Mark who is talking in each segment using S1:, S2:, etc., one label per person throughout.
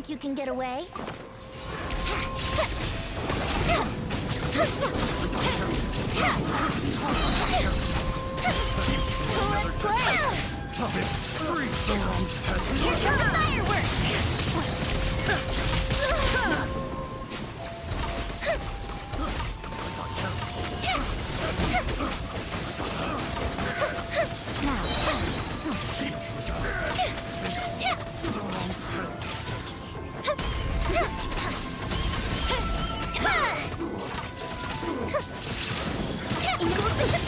S1: think you can get away? Let's play! Here come the fireworks!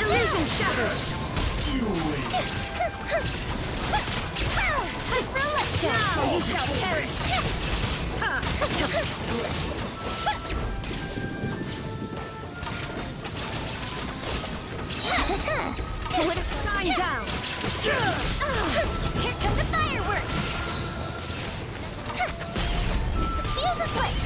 S2: Illusion shattered! Now you shall perish! Shine down!
S1: Here come the fireworks! Feel the fight!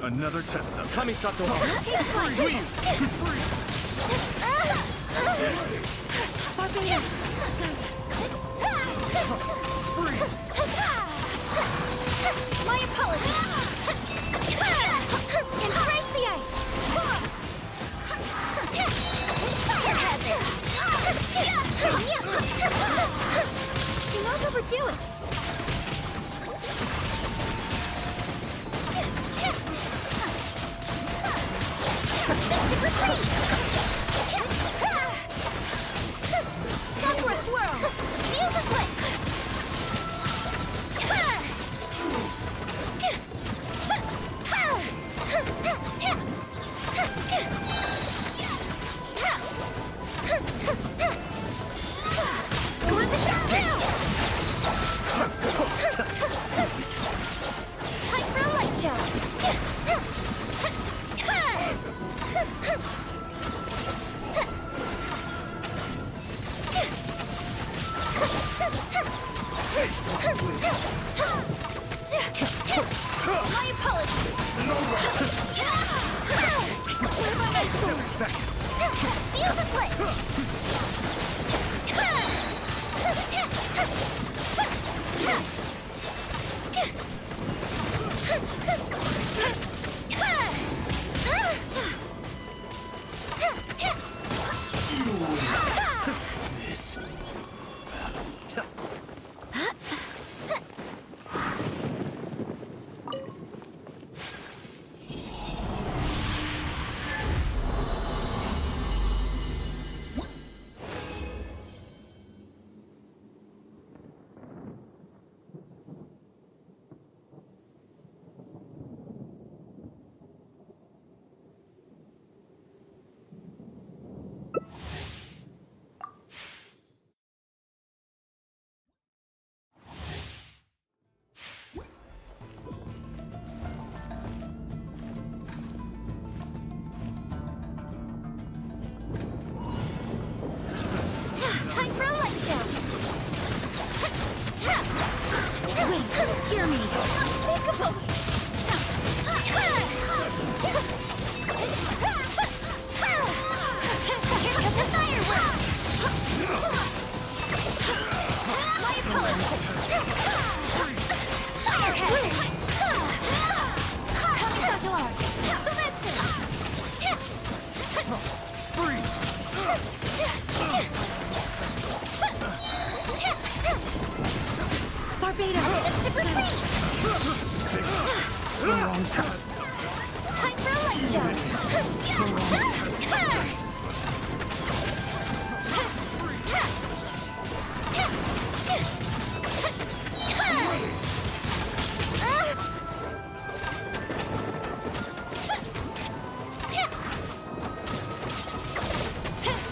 S3: Another test subject.
S4: Kamisato Hara.
S3: Zuyu!
S2: Barbados.
S1: My apologies. Embrace the ice. Fire hazard. Do not overdo it. Retreat. Sakura swirl. Fuse a split. Time for a light show. My apologies. I swear by my sword. Fuse a split.
S3: This.
S1: Time for a light show.
S2: Wait, hear me.
S1: Unthinkable. Here comes a firework. My apologies. Firehead. Kamisato art. Sometsu.
S2: Barbados.
S1: Retreat. Time for a light show.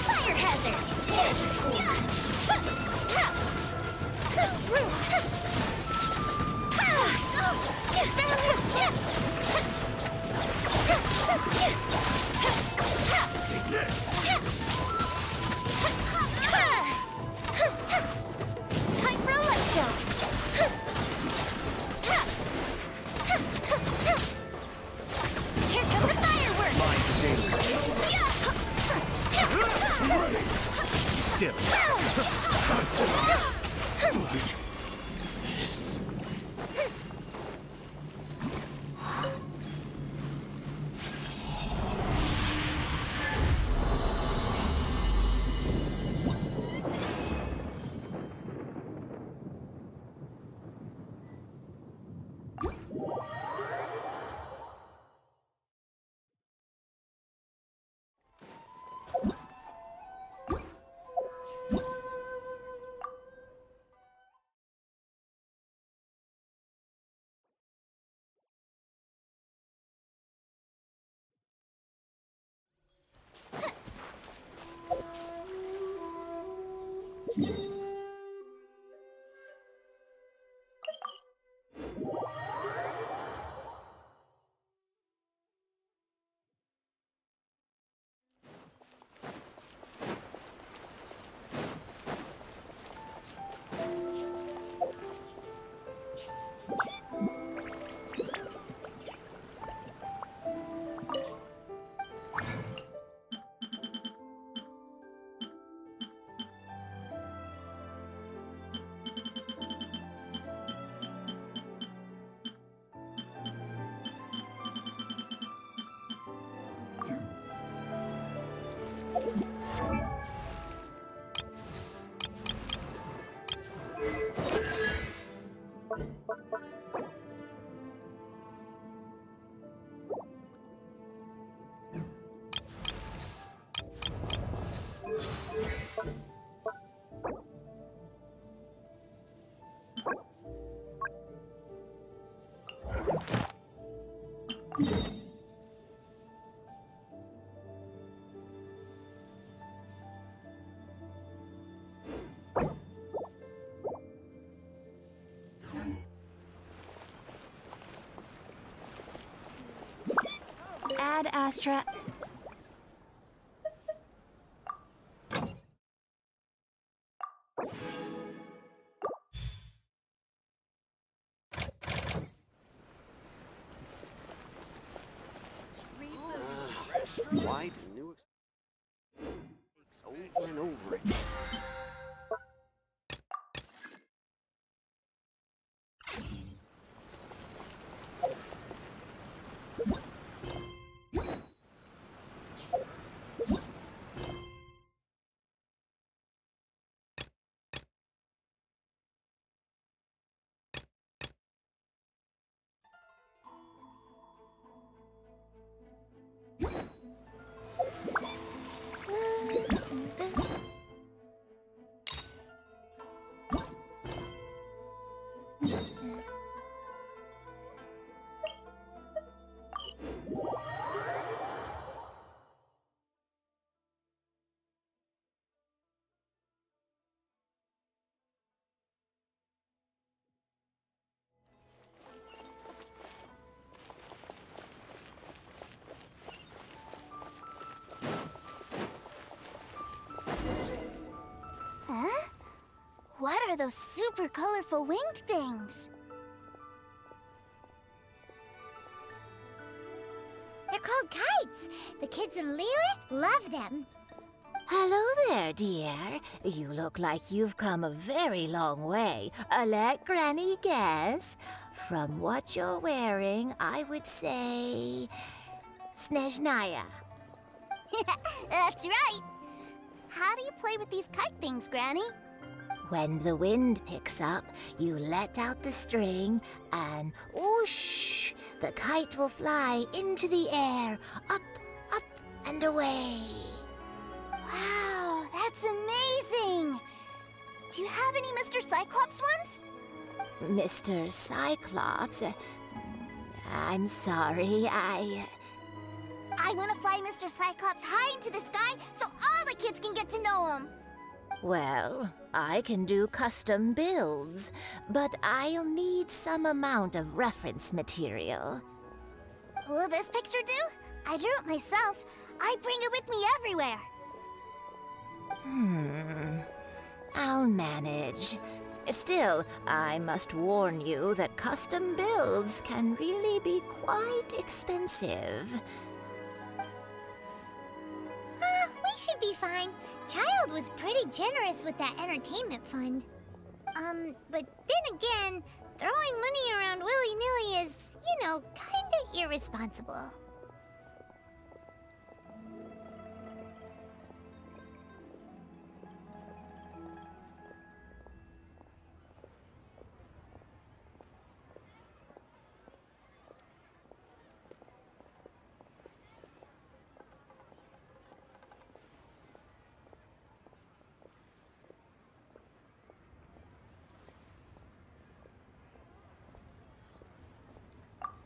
S1: Fire hazard. So rude. Time for a light show. Here comes the fireworks.
S4: Mind daily. Still. This.
S2: Ad Astra.
S4: Why do new mistakes over and over again?
S1: Huh? What are those super colorful winged things? They're called kites. The kids in Liyue love them.
S5: Hello there, dear. You look like you've come a very long way. Let Granny guess. From what you're wearing, I would say... Snezhnaya.
S1: That's right. How do you play with these kite things, Granny?
S5: When the wind picks up, you let out the string and whoosh! The kite will fly into the air, up, up, and away.
S1: Wow, that's amazing! Do you have any Mr. Cyclops ones?
S5: Mr. Cyclops, I'm sorry,
S1: I want to fly Mr. Cyclops high into the sky so all the kids can get to know him.
S5: Well, I can do custom builds, but I'll need some amount of reference material.
S1: Will this picture do? I drew it myself. I bring it with me everywhere.
S5: I'll manage. Still, I must warn you that custom builds can really be quite expensive.
S1: We should be fine. Child was pretty generous with that entertainment fund. But then again, throwing money around willy-nilly is, kinda irresponsible.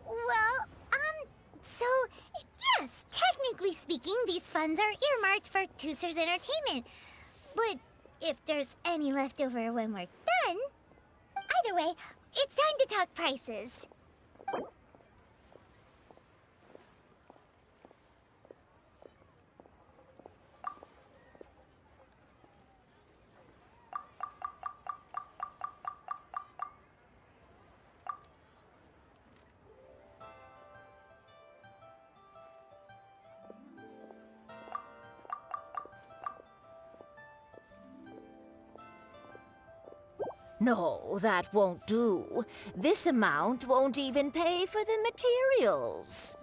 S1: Well, so, yes, technically speaking, these funds are earmarked for Tooster's entertainment. But if there's any left over when we're done... Either way, it's time to talk prices.
S5: No, that won't do. This amount won't even pay for the materials.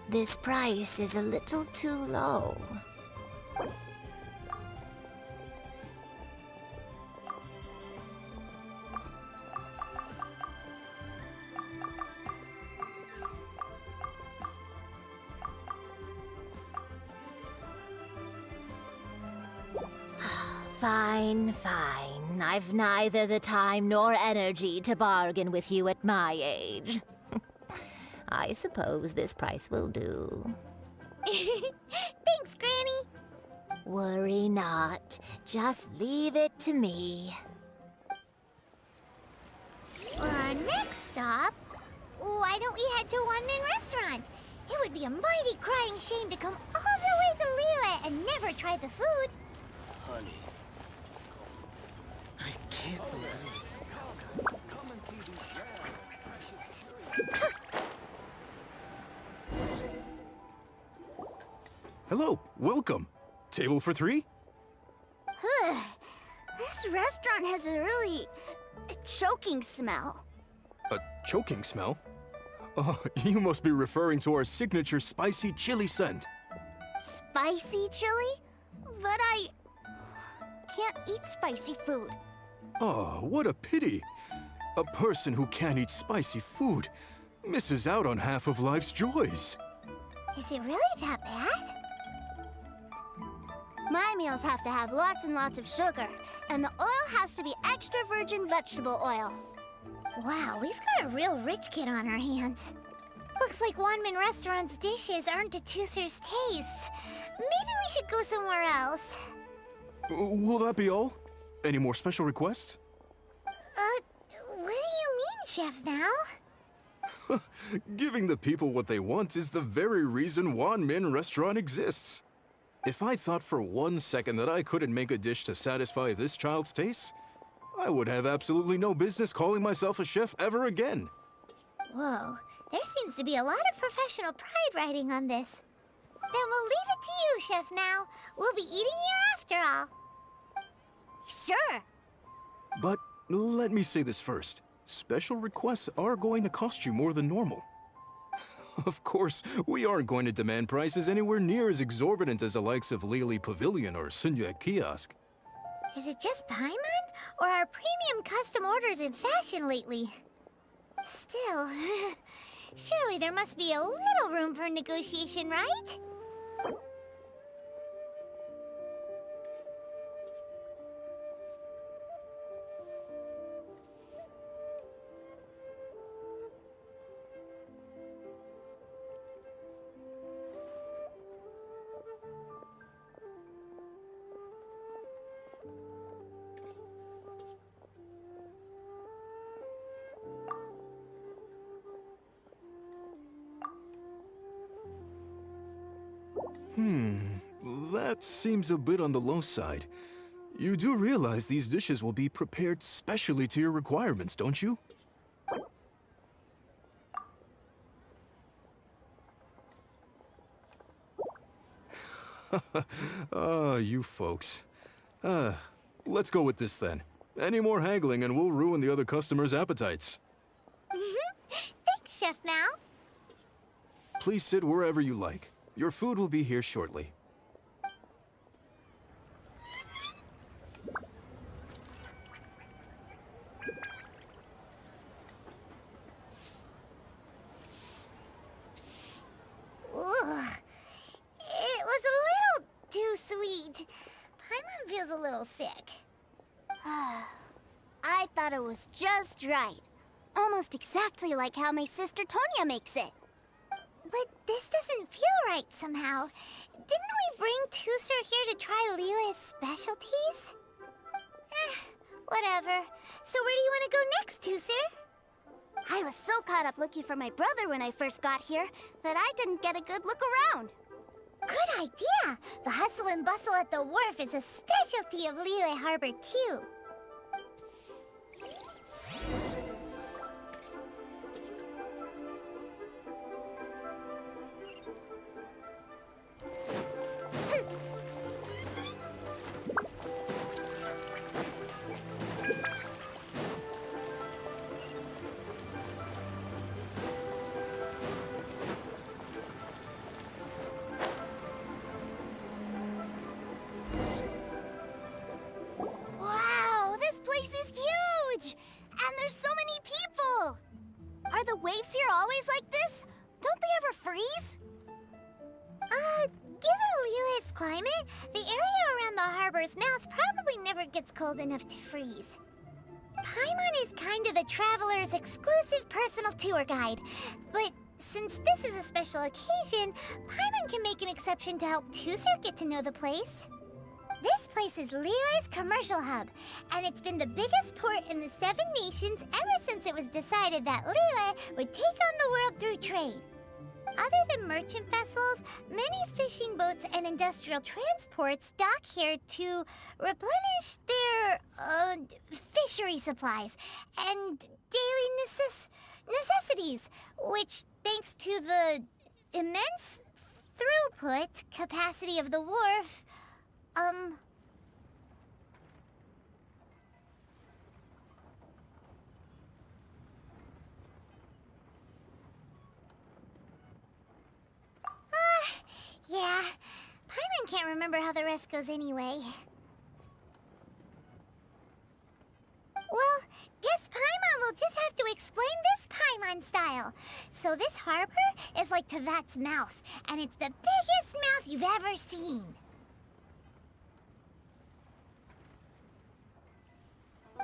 S5: This price is a little too low. Fine, fine. I've neither the time nor energy to bargain with you at my age. I suppose this price will do.
S1: Thanks, Granny.
S5: Worry not. Just leave it to me.
S1: For our next stop, why don't we head to One Man Restaurant? It would be a mighty crying shame to come all the way to Liyue and never try the food.
S4: Honey, just call me. I can't believe it. Come and see these rare, precious, curious.
S3: Hello, welcome. Table for 3?
S1: This restaurant has a really choking smell.
S3: A choking smell? Oh, you must be referring to our signature spicy chili scent.
S1: Spicy chili? But I can't eat spicy food.
S3: Oh, what a pity. A person who can't eat spicy food misses out on half of life's joys.
S1: Is it really that bad? My meals have to have lots and lots of sugar, and the oil has to be extra virgin vegetable oil. Wow, we've got a real rich kid on our hands. Looks like Wanmin Restaurant's dishes aren't to Tooser's tastes. Maybe we should go somewhere else.
S3: Will that be all? Any more special requests?
S1: What do you mean, Chef Now?
S3: Giving the people what they want is the very reason Wan Min Restaurant exists. If I thought for 1 second that I couldn't make a dish to satisfy this child's tastes, I would have absolutely no business calling myself a chef ever again.
S1: Whoa, there seems to be a lot of professional pride riding on this. Then we'll leave it to you, Chef Now. We'll be eating here after all. Sure.
S3: But let me say this first. Special requests are going to cost you more than normal. Of course, we aren't going to demand prices anywhere near as exorbitant as the likes of Lily Pavilion or Sunya Kiosk.
S1: Is it just Paimon? Or are premium custom orders in fashion lately? Still, surely there must be a little room for negotiation, right?
S3: That seems a bit on the low side. You do realize these dishes will be prepared specially to your requirements, don't you? You folks. Let's go with this then. Any more haggling and we'll ruin the other customers' appetites.
S1: Thanks, Chef Now.
S3: Please sit wherever you like. Your food will be here shortly.
S1: Ugh. It was a little too sweet. Paimon feels a little sick. I thought it was just right. Almost exactly like how my sister Tonya makes it. But this doesn't feel right somehow. Didn't we bring Tooser here to try Liyue's specialties? Whatever. So where do you want to go next, Tooser? I was so caught up looking for my brother when I first got here that I didn't get a good look around. Good idea! The hustle and bustle at the wharf is a specialty of Liyue Harbor, too.
S5: waves here always like this? Don't they ever freeze?
S1: Given Liyue's climate, the area around the harbor's mouth probably never gets cold enough to freeze. Paimon is kind of the traveler's exclusive personal tour guide, but since this is a special occasion, Paimon can make an exception to help Tusser get to know the place. This place is Liyue's commercial hub, and it's been the biggest port in the Seven Nations ever since it was decided that Liyue would take on the world through trade. Other than merchant vessels, many fishing boats and industrial transports dock here to replenish their fishery supplies and daily necessities, which, thanks to the immense throughput capacity of the wharf, yeah, Paimon can't remember how the rest goes anyway. Well, guess Paimon will just have to explain this Paimon style. So this harbor is like Tevat's mouth, and it's the biggest mouth you've ever seen.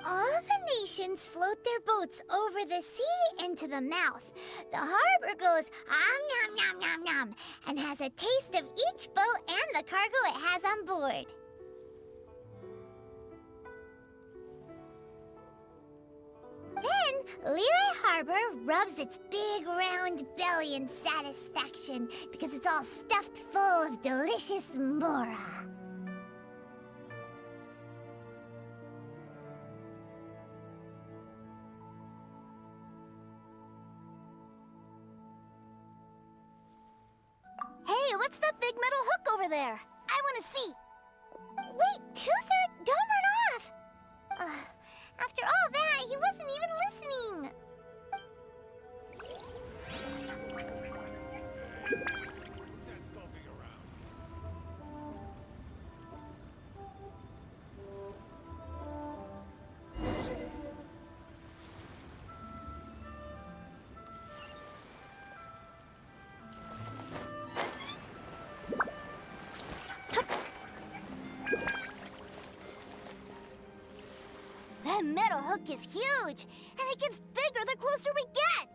S1: All the nations float their boats over the sea into the mouth. The harbor goes nom nom nom nom and has a taste of each boat and the cargo it has on board. Then, Liyue Harbor rubs its big round belly in satisfaction because it's all stuffed full of delicious mora.
S5: Hey, what's that big metal hook over there? I want to see.
S1: Wait, Tusser, don't run off! After all that, he wasn't even listening.
S5: That metal hook is huge, and it gets bigger the closer we get.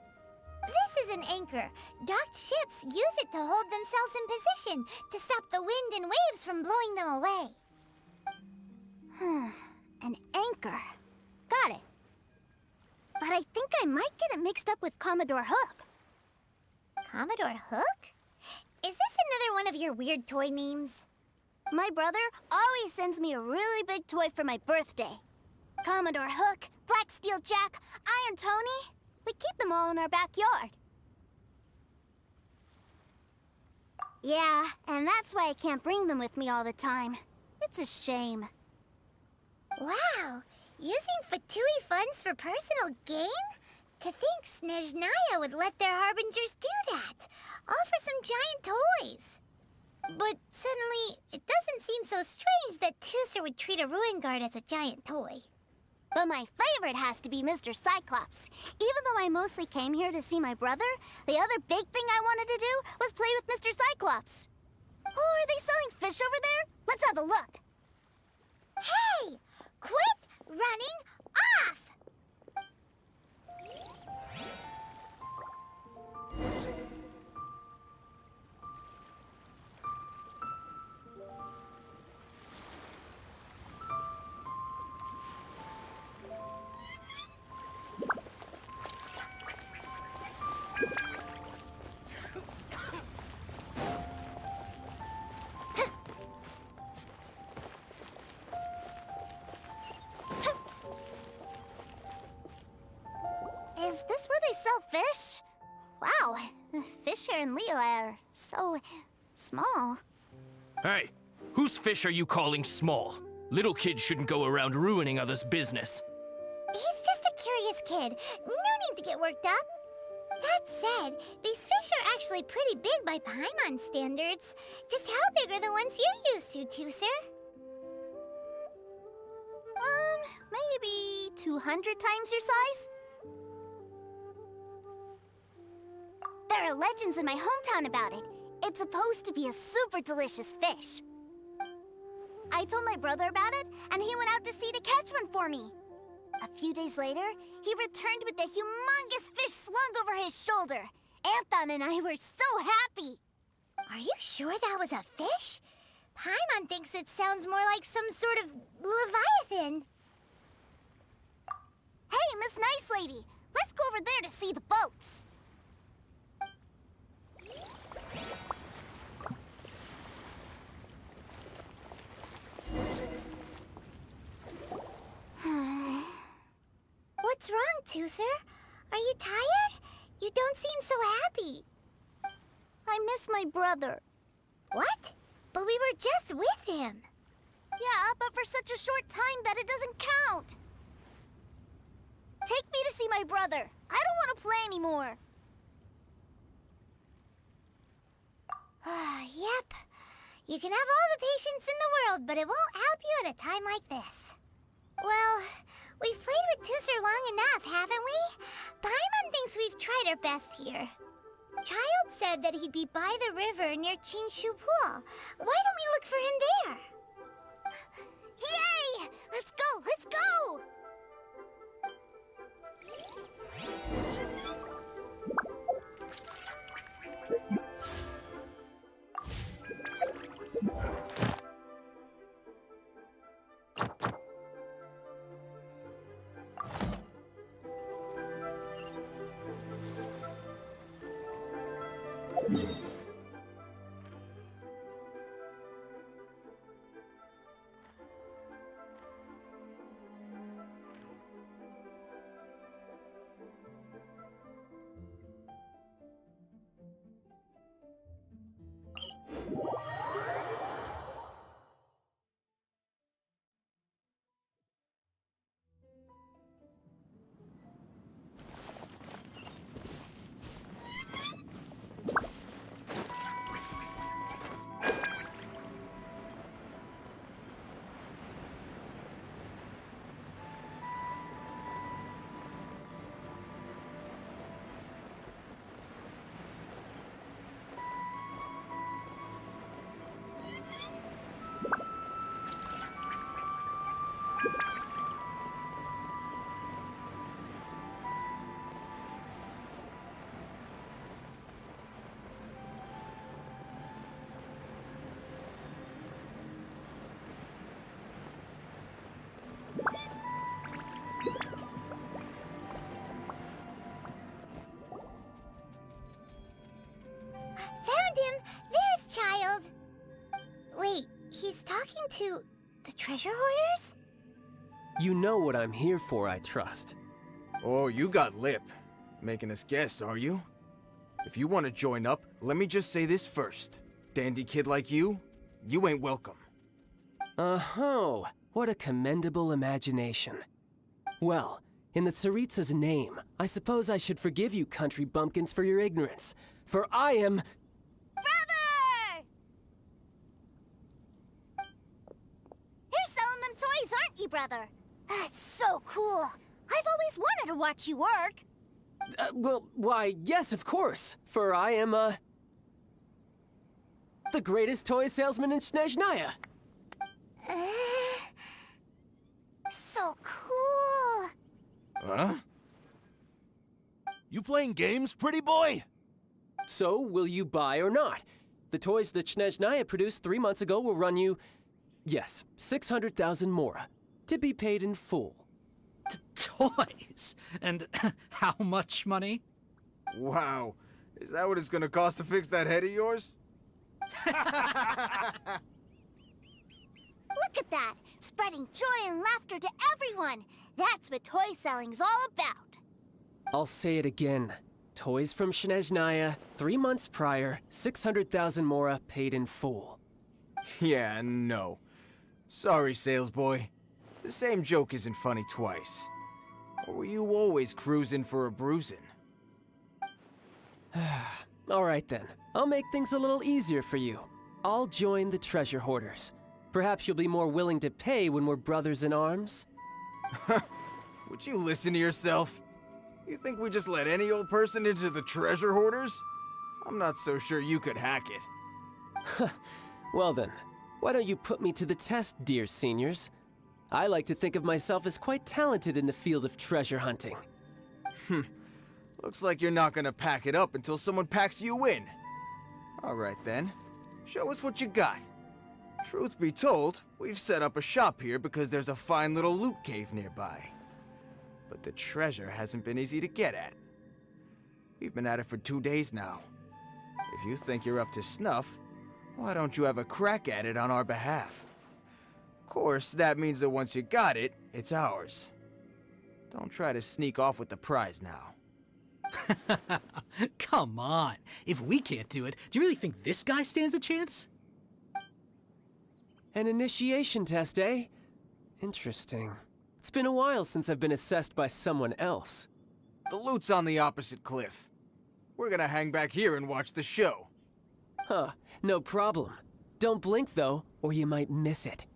S1: This is an anchor. Docked ships use it to hold themselves in position to stop the wind and waves from blowing them away.
S5: An anchor. Got it. But I think I might get it mixed up with Commodore Hook.
S1: Commodore Hook? Is this another one of your weird toy names?
S5: My brother always sends me a really big toy for my birthday. Commodore Hook, Black Steel Jack, Iron Tony. We keep them all in our backyard. Yeah, and that's why I can't bring them with me all the time. It's a shame.
S1: Wow! Using Fatui funds for personal gain? To think Snezhnaya would let their harbingers do that! All for some giant toys! But suddenly, it doesn't seem so strange that Tusser would treat a ruin guard as a giant toy.
S5: But my favorite has to be Mr. Cyclops. Even though I mostly came here to see my brother, the other big thing I wanted to do was play with Mr. Cyclops. Oh, are they selling fish over there? Let's have a look.
S1: Hey! Quit running off!
S5: Is this where they sell fish? Wow, the fish here in Liyue are so small.
S6: Hey, whose fish are you calling small? Little kids shouldn't go around ruining others' business.
S1: He's just a curious kid. No need to get worked up. That said, these fish are actually pretty big by Paimon standards. Just how big are the ones you're used to, Tusser?
S5: Maybe 200 times your size?
S1: There are legends in my hometown about it. It's supposed to be a super delicious fish. I told my brother about it, and he went out to sea to catch one for me. A few days later, he returned with a humongous fish slung over his shoulder. Anthon and I were so happy. Are you sure that was a fish? Paimon thinks it sounds more like some sort of leviathan. Hey, Miss Nice Lady, let's go over there to see the boats. What's wrong, Tooser? Are you tired? You don't seem so happy. I miss my brother. What? But we were just with him. Yeah, but for such a short time that it doesn't count. Take me to see my brother. I don't want to play anymore. Yep. You can have all the patience in the world, but it won't help you at a time like this. Well, we've played with Tooser long enough, haven't we? Paimon thinks we've tried our best here. Child said that he'd be by the river near Chingshu Pool. Why don't we look for him there? Yay! Let's go! Let's go! Found him! There's Child! Wait, he's talking to the treasure hoarders?
S4: You know what I'm here for, I trust.
S7: Oh, you got lip. Making us guess, are you? If you want to join up, let me just say this first. Dandy kid like you ain't welcome.
S4: Oh, what a commendable imagination. Well, in the Tsaritsa's name, I suppose I should forgive you country bumpkins for your ignorance. For I am...
S1: Brother! You're selling them toys, aren't you, brother? That's so cool. I've always wanted to watch you work.
S4: well, why, yes, of course. For I am, the greatest toy salesman in Snezhnaya.
S1: So cool.
S7: Huh?
S8: You playing games, pretty boy?
S4: So, will you buy or not? The toys that Snezhnaya produced 3 months ago will run you, yes, 600,000 mora, to be paid in full.
S9: Toys? And how much money?
S7: Wow. Is that what it's gonna cost to fix that head of yours?
S1: Look at that! Spreading joy and laughter to everyone! That's what toy selling's all about!
S4: I'll say it again. Toys from Snezhnaya, 3 months prior, 600,000 mora paid in full.
S7: Yeah, no. Sorry, salesboy. The same joke isn't funny twice. Or were you always cruising for a bruising?
S4: All right then, I'll make things a little easier for you. I'll join the treasure hoarders. Perhaps you'll be more willing to pay when we're brothers in arms?
S7: Would you listen to yourself? You think we just let any old person into the treasure hoarders? I'm not so sure you could hack it.
S4: Well then, why don't you put me to the test, dear seniors? I like to think of myself as quite talented in the field of treasure hunting.
S7: Looks like you're not gonna pack it up until someone packs you in. Alright then, show us what you got. Truth be told, we've set up a shop here because there's a fine little loot cave nearby. But the treasure hasn't been easy to get at. We've been at it for 2 days now. If you think you're up to snuff, why don't you have a crack at it on our behalf? Of course, that means that once you got it, it's ours. Don't try to sneak off with the prize now.
S9: Come on. If we can't do it, do you really think this guy stands a chance?
S4: An initiation test, eh? Interesting. It's been a while since I've been assessed by someone else.
S7: The loot's on the opposite cliff. We're gonna hang back here and watch the show.
S4: Huh, no problem. Don't blink though, or you might miss it.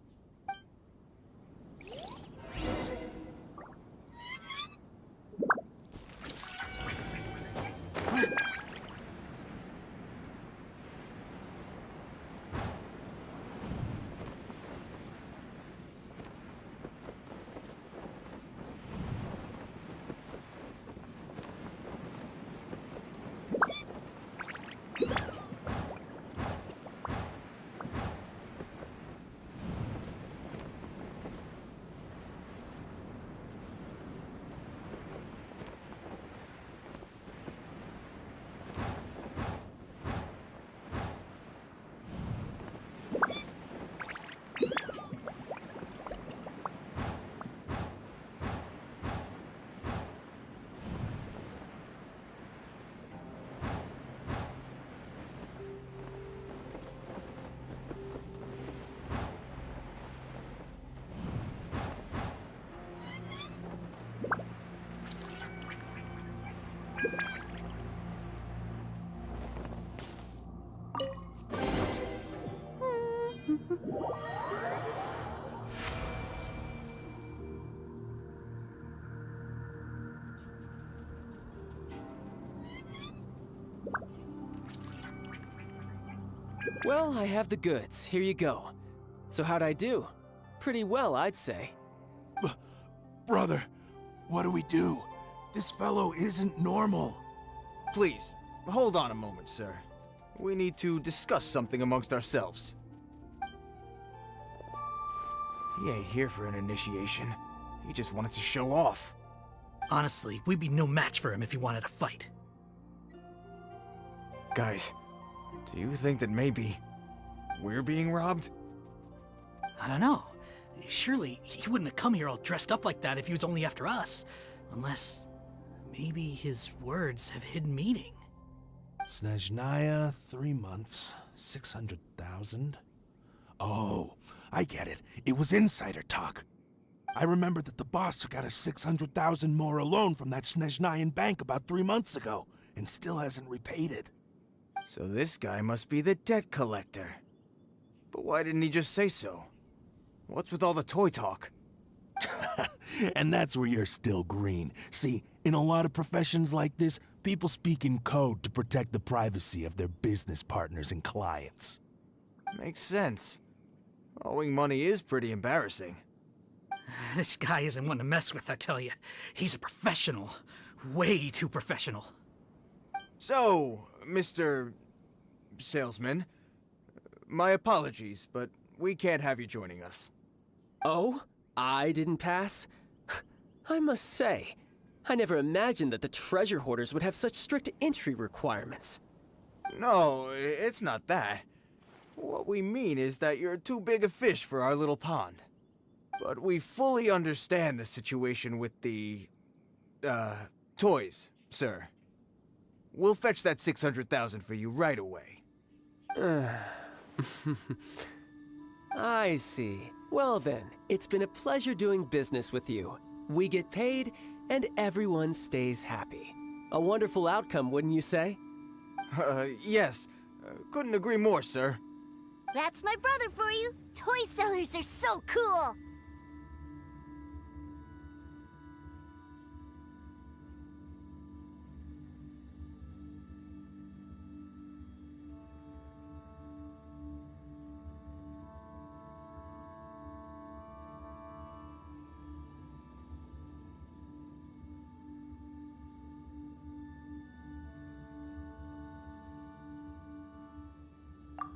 S4: Well, I have the goods. Here you go. So how'd I do? Pretty well, I'd say.
S8: Brother, what do we do? This fellow isn't normal.
S7: Please, hold on a moment, sir. We need to discuss something amongst ourselves. He ain't here for an initiation. He just wanted to show off.
S9: Honestly, we'd be no match for him if he wanted to fight.
S7: Guys, do you think that maybe we're being robbed?
S9: I don't know. Surely he wouldn't have come here all dressed up like that if he was only after us. Unless maybe his words have hidden meaning.
S8: Snezhnaya, 3 months, 600,000. Oh, I get it. It was insider talk. I remember that the boss took out a 600,000 more loan from that Snezhnayan bank about 3 months ago, and still hasn't repaid it.
S7: So this guy must be the debt collector. But why didn't he just say so? What's with all the toy talk?
S8: And that's where you're still green. See, in a lot of professions like this, people speak in code to protect the privacy of their business partners and clients.
S7: Makes sense. Owing money is pretty embarrassing.
S9: This guy isn't one to mess with, I tell you. He's a professional. Way too professional.
S7: So, Mr. Salesman, my apologies, but we can't have you joining us.
S4: Oh? I didn't pass? I must say, I never imagined that the treasure hoarders would have such strict entry requirements.
S7: No, it's not that. What we mean is that you're too big a fish for our little pond. But we fully understand the situation with the, toys, sir. We'll fetch that 600,000 for you right away.
S4: I see. Well then, it's been a pleasure doing business with you. We get paid, and everyone stays happy. A wonderful outcome, wouldn't you say?
S7: Yes. Couldn't agree more, sir.
S1: That's my brother for you. Toy sellers are so cool.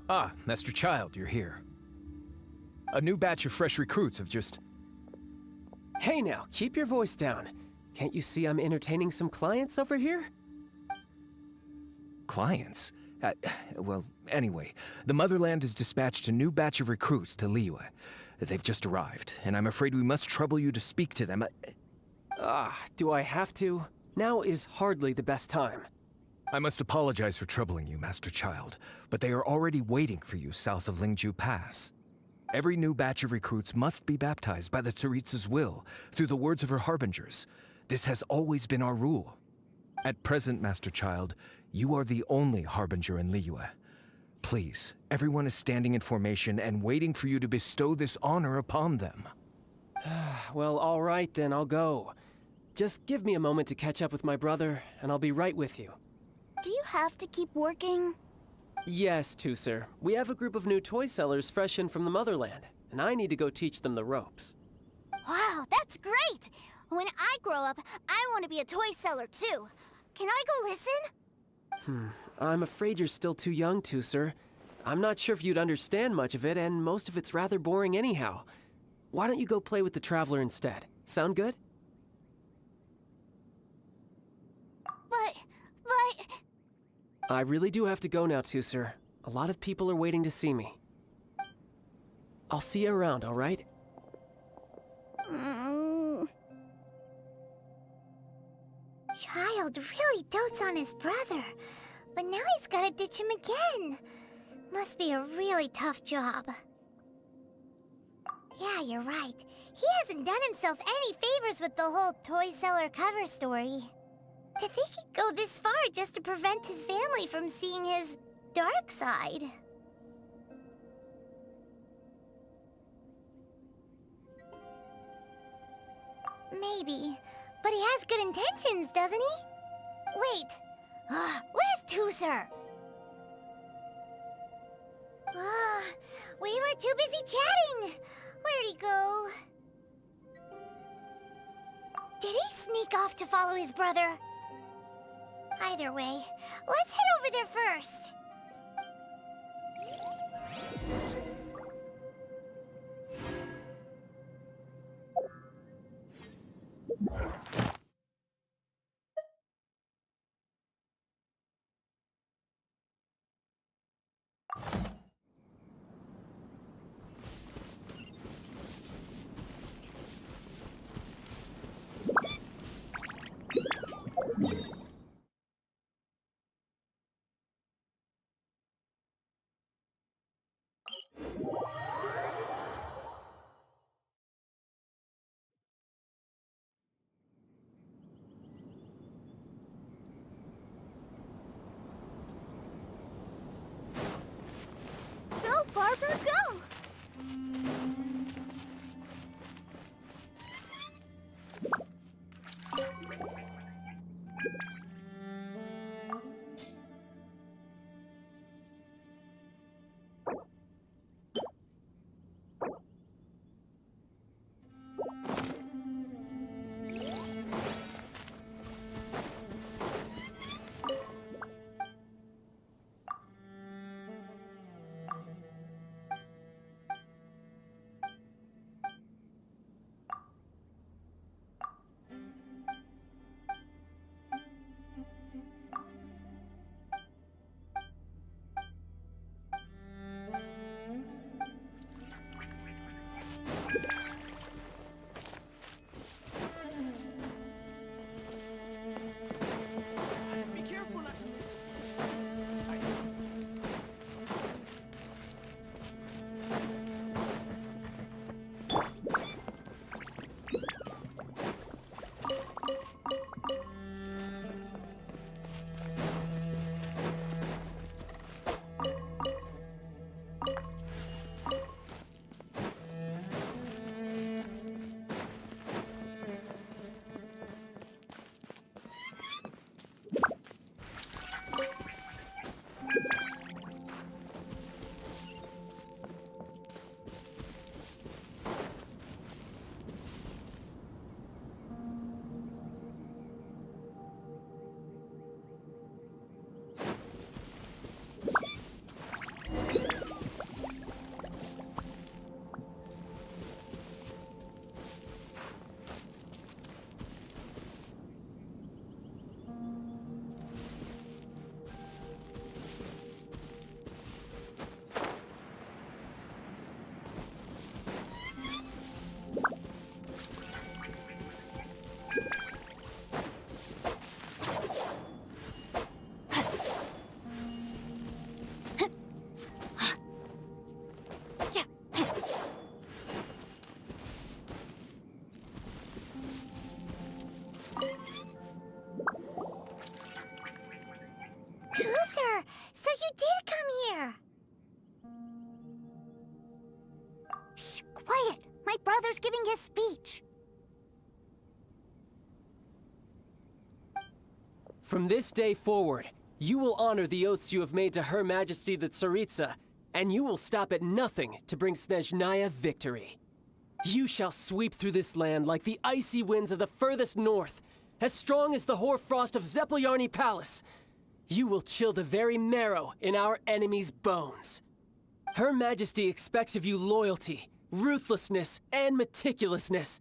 S10: Ah, Master Child, you're here. A new batch of fresh recruits have just...
S4: Hey now, keep your voice down. Can't you see I'm entertaining some clients over here?
S10: Clients? Well, anyway, the Motherland has dispatched a new batch of recruits to Liyue. They've just arrived, and I'm afraid we must trouble you to speak to them.
S4: Do I have to? Now is hardly the best time.
S10: I must apologize for troubling you, Master Child, but they are already waiting for you south of Lingju Pass. Every new batch of recruits must be baptized by the Tsaritsa's will, through the words of her harbingers. This has always been our rule. At present, Master Child, you are the only harbinger in Liyue. Please, everyone is standing in formation and waiting for you to bestow this honor upon them.
S4: Well, all right then, I'll go. Just give me a moment to catch up with my brother, and I'll be right with you.
S2: Do you have to keep working?
S4: Yes, Tusser. We have a group of new toy sellers fresh in from the Motherland, and I need to go teach them the ropes.
S1: Wow, that's great! When I grow up, I want to be a toy seller too. Can I go listen?
S4: I'm afraid you're still too young, Tusser. I'm not sure if you'd understand much of it, and most of it's rather boring anyhow. Why don't you go play with the Traveler instead? Sound good?
S1: But...
S4: I really do have to go now, Tusser. A lot of people are waiting to see me. I'll see you around, all right?
S1: Child really dotes on his brother, but now he's gotta ditch him again. Must be a really tough job. Yeah, you're right. He hasn't done himself any favors with the whole toy seller cover story. To think he'd go this far just to prevent his family from seeing his dark side. Maybe, but he has good intentions, doesn't he? Wait, where's Tusser? We were too busy chatting. Where'd he go? Did he sneak off to follow his brother? Either way, let's head over there first.
S2: speech.
S4: From this day forward, you will honor the oaths you have made to Her Majesty the Tsaritsa, and you will stop at nothing to bring Snezhnaya victory. You shall sweep through this land like the icy winds of the furthest north, as strong as the hoarfrost of Zepelyarny Palace. You will chill the very marrow in our enemies' bones. Her Majesty expects of you loyalty, ruthlessness, and meticulousness.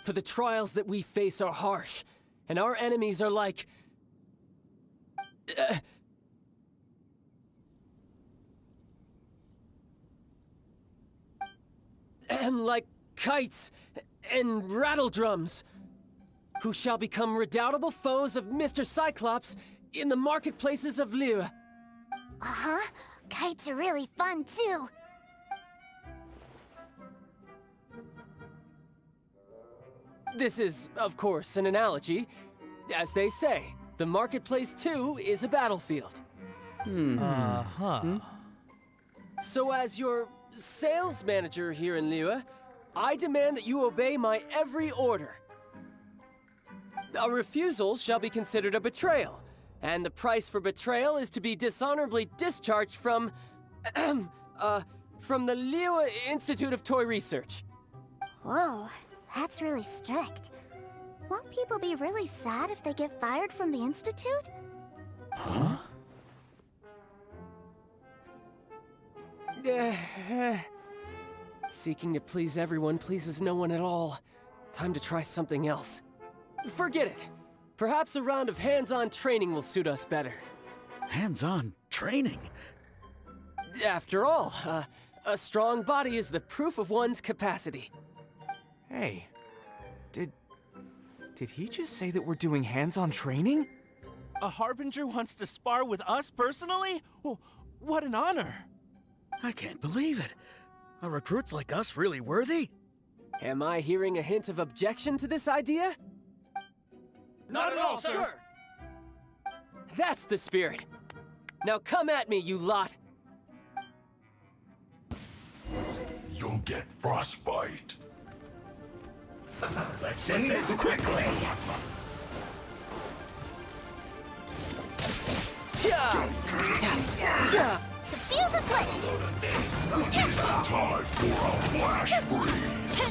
S4: For the trials that we face are harsh, and our enemies are like... like kites and rattledrums, who shall become redoubtable foes of Mr. Cyclops in the marketplaces of Liyue.
S2: Uh-huh. Kites are really fun, too.
S4: This is, of course, an analogy. As they say, the marketplace, too, is a battlefield. So as your sales manager here in Liyue, I demand that you obey my every order. A refusal shall be considered a betrayal, and the price for betrayal is to be dishonorably discharged from the Liyue Institute of Toy Research.
S2: Whoa, that's really strict. Won't people be really sad if they get fired from the Institute?
S8: Huh?
S4: Seeking to please everyone pleases no one at all. Time to try something else. Forget it. Perhaps a round of hands-on training will suit us better.
S9: Hands-on training?
S4: After all, a strong body is the proof of one's capacity.
S7: Hey, did he just say that we're doing hands-on training?
S11: A Harbinger wants to spar with us personally? Oh, what an honor!
S9: I can't believe it. Are recruits like us really worthy?
S4: Am I hearing a hint of objection to this idea?
S11: Not at all, sir!
S4: That's the spirit. Now come at me, you lot.
S8: You'll get frostbite.
S11: Let's end this quickly!
S2: The fuse is lit!
S8: Time for a flash freeze.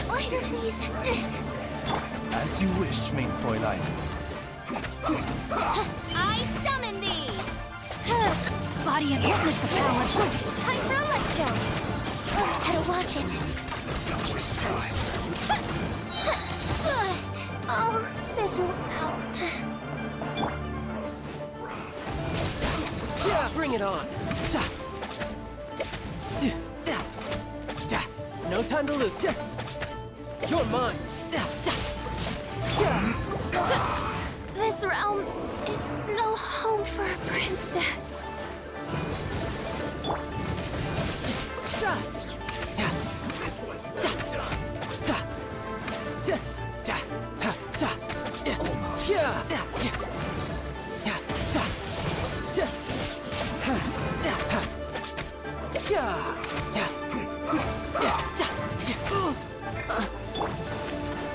S2: Lighter, please.
S7: As you wish, main Fräulein.
S2: I summon thee! Body and witness the power. Time for a lecture. Gotta watch it. Oh, fizzle out.
S4: Yeah, bring it on. No time to lose. You're mine.
S2: This realm is no home for a princess.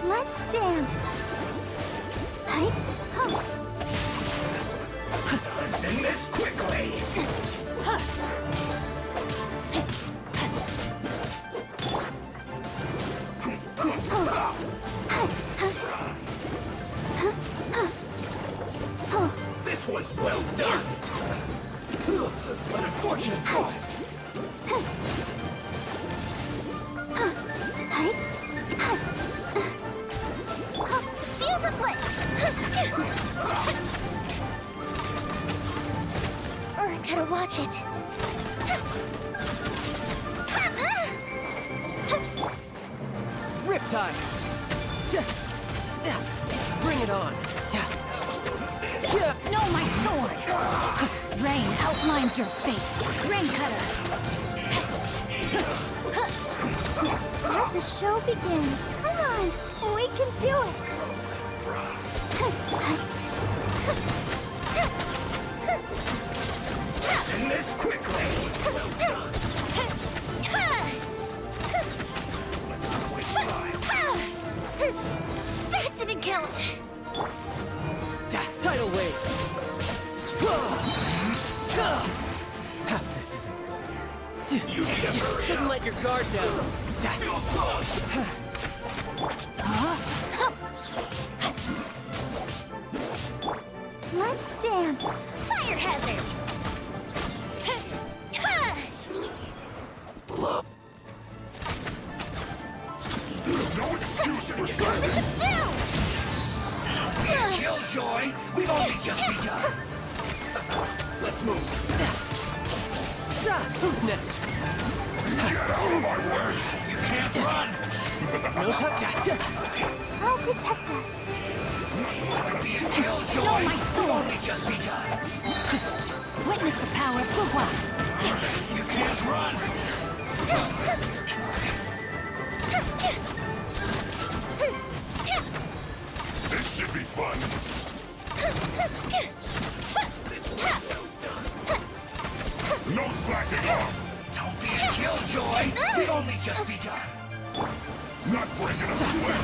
S2: Let's dance.
S11: Let's end this quickly! This was well done! What a fortunate cause!
S2: Fuse is lit! Gotta watch it.
S4: Riptide. Bring it on.
S2: No, my sword! Rain outlines your fate. Rain cutter. Let the show begin. Come on, we can do it.
S11: Let's end this quickly! Well done! You need to hurry
S4: Shouldn't
S11: up.
S4: let your guard down.
S11: Feel thoughts.
S2: Let's dance.
S1: Fire hazard!
S11: No excuse for silence. Killjoy, we've only just begun. Let's move.
S4: Who's next?
S11: Get out of my way. You can't run.
S4: No touch.
S2: I'll protect us.
S11: Be a killjoy. We've only just begun.
S2: Witness the power of Guhua.
S11: You can't run. This should be fun. No slacking off. Don't be a killjoy. We've only just begun. Not breaking a sweat.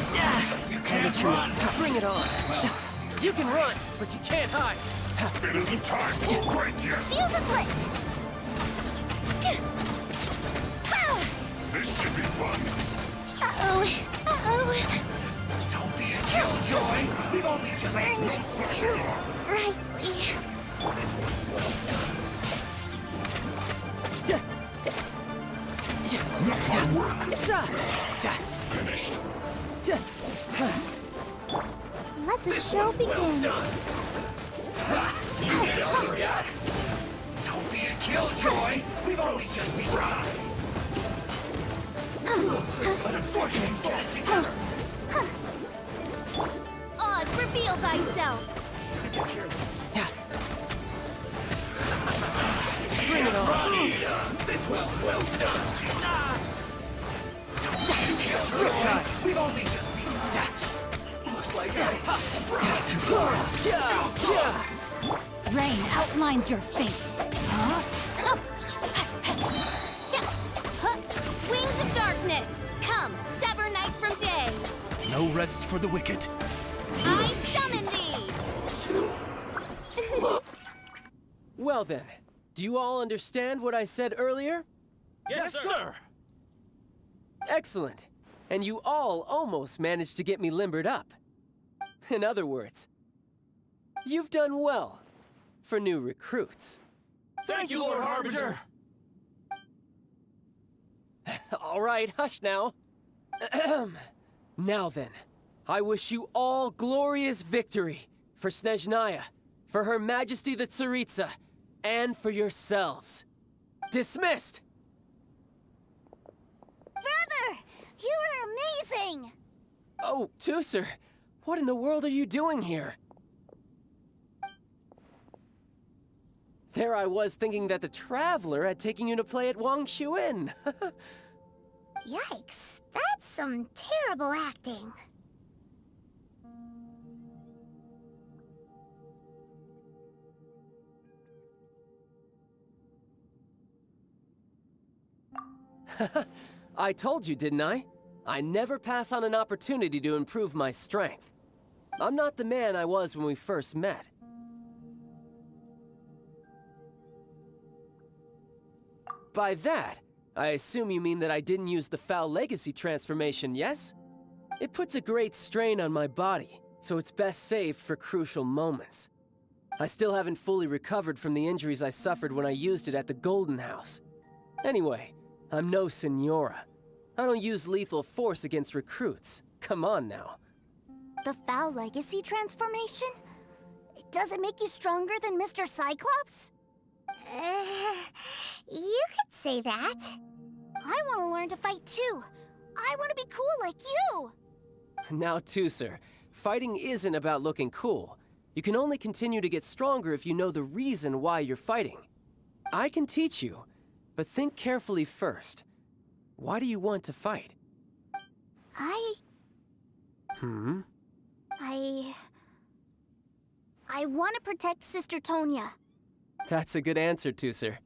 S11: You can't run.
S4: Bring it on. You can run, but you can't hide.
S11: It isn't time for a break yet.
S1: Fuse is lit!
S11: This should be fun.
S1: Uh-oh. Uh-oh.
S11: Don't be a killjoy. We've only just
S1: Burned
S11: no
S1: too
S11: slacking off.
S1: brightly.
S11: Not my work. Finished.
S2: Let the show begin.
S11: You did all you got. Don't be a killjoy. We've only just begun. But unfortunately, get it together.
S2: Oz, reveal thyself.
S4: Bring it on.
S11: This was well done. Don't be a killjoy. We've only just begun. Looks like
S2: Rain outlines your fate.
S1: Wings of darkness! Come, sever night from day!
S6: No rest for the wicked.
S1: I summon thee!
S4: Well then, do you all understand what I said earlier?
S6: Yes, sir.
S4: Excellent. And you all almost managed to get me limbered up. In other words, you've done well for new recruits.
S6: Thank you, Lord Harbinger.
S4: All right, hush now. Now then, I wish you all glorious victory for Snezhnaya, for Her Majesty the Tsaritsa, and for yourselves. Dismissed!
S1: Brother! You are amazing!
S4: Oh, Tusser, what in the world are you doing here? There I was thinking that the Traveler had taken you to play at Wang Xuan.
S1: Yikes, that's some terrible acting.
S4: I told you, didn't I? I never pass on an opportunity to improve my strength. I'm not the man I was when we first met. By that, I assume you mean that I didn't use the Foul Legacy transformation, yes? It puts a great strain on my body, so it's best saved for crucial moments. I still haven't fully recovered from the injuries I suffered when I used it at the Golden House. Anyway, I'm no Senora. I don't use lethal force against recruits. Come on now.
S2: The Foul Legacy transformation? Does it make you stronger than Mr. Cyclops?
S1: You could say that.
S2: I want to learn to fight too. I want to be cool like you.
S4: Now, Tusser, fighting isn't about looking cool. You can only continue to get stronger if you know the reason why you're fighting. I can teach you, but think carefully first. Why do you want to fight?
S2: I want to protect Sister Tonya.
S4: That's a good answer, Tusser.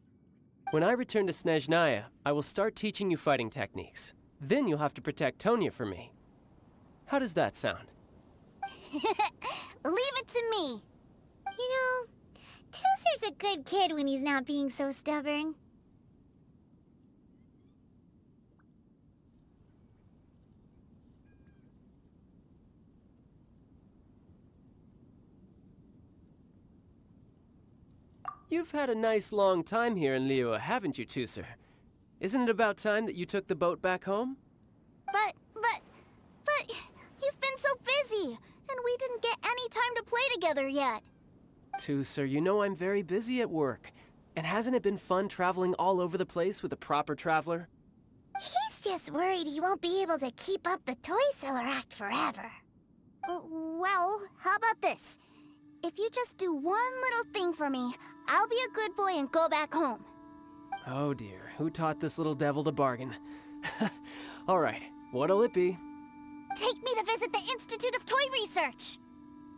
S4: When I return to Snezhnaya, I will start teaching you fighting techniques. Then you'll have to protect Tonya for me. How does that sound?
S2: Leave it to me.
S1: You know, Tusser's a good kid when he's not being so stubborn.
S4: You've had a nice long time here in Liyue, haven't you, Tusser? Isn't it about time that you took the boat back home?
S2: But you've been so busy, and we didn't get any time to play together yet.
S4: Tusser, you know I'm very busy at work. And hasn't it been fun traveling all over the place with a proper traveler?
S1: He's just worried he won't be able to keep up the Toy Seller Act forever.
S2: Well, how about this? If you just do one little thing for me, I'll be a good boy and go back home.
S4: Oh dear, who taught this little devil to bargain? All right, what'll it be?
S2: Take me to visit the Institute of Toy Research.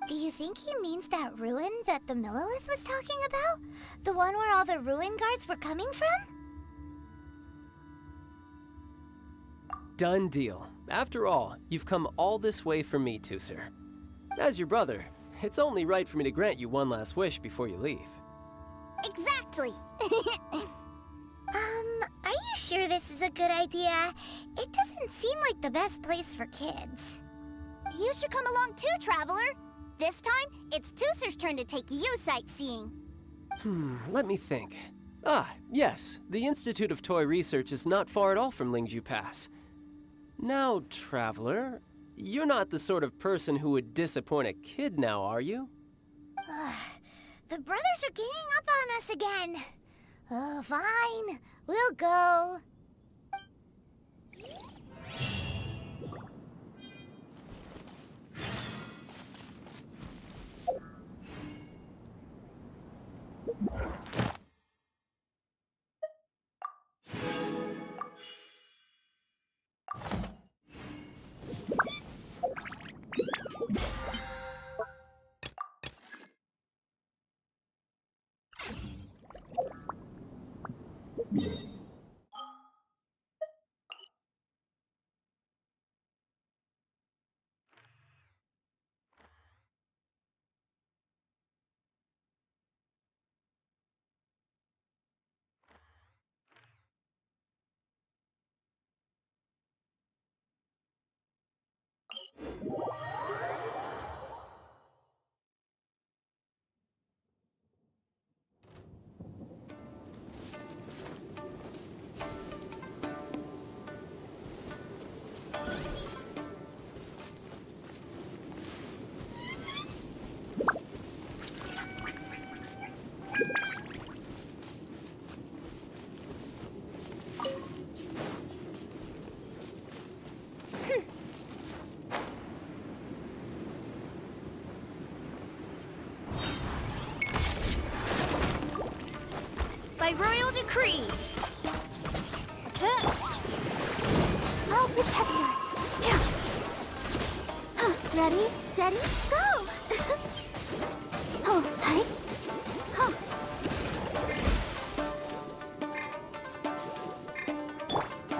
S1: Do you think he means that ruin that the Millelith was talking about? The one where all the ruin guards were coming from?
S4: Done deal. After all, you've come all this way for me, Tusser. As your brother, it's only right for me to grant you one last wish before you leave.
S2: Exactly.
S1: Are you sure this is a good idea? It doesn't seem like the best place for kids.
S2: You should come along too, Traveler. This time, it's Tusser's turn to take you sightseeing.
S4: Let me think. Ah, yes, the Institute of Toy Research is not far at all from Lingju Pass. Now, Traveler, you're not the sort of person who would disappoint a kid now, are you?
S1: The brothers are ganging up on us again. Oh, fine. We'll go.
S2: By royal decree.
S1: I'll protect us. Ready, steady, go! Oh, hi.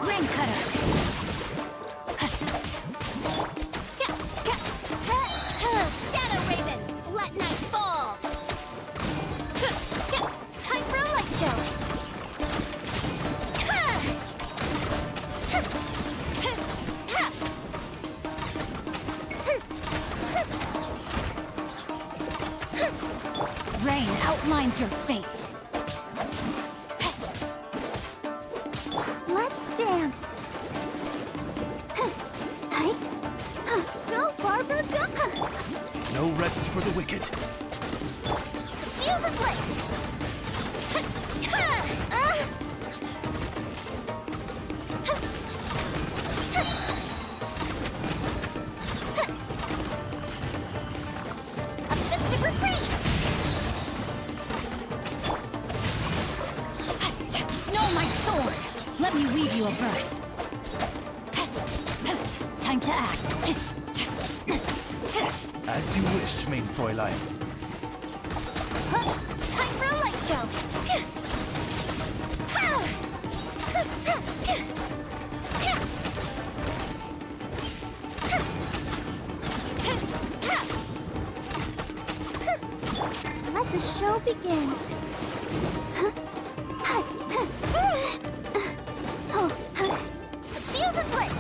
S2: Rain cutter. Shadow Raven, let night fall. Time for a light show.
S12: Rain outlines your fate.
S1: Let's dance. Hi. Go, Barbara, go!
S10: No rest for the wicked.
S2: Fuse is lit. A festive reprise.
S12: Know my sword! Let me weave you a verse. Time to act.
S10: As you wish, main Fräulein.
S2: Time for a light show.
S1: Let the show begin.
S2: The fuse is lit.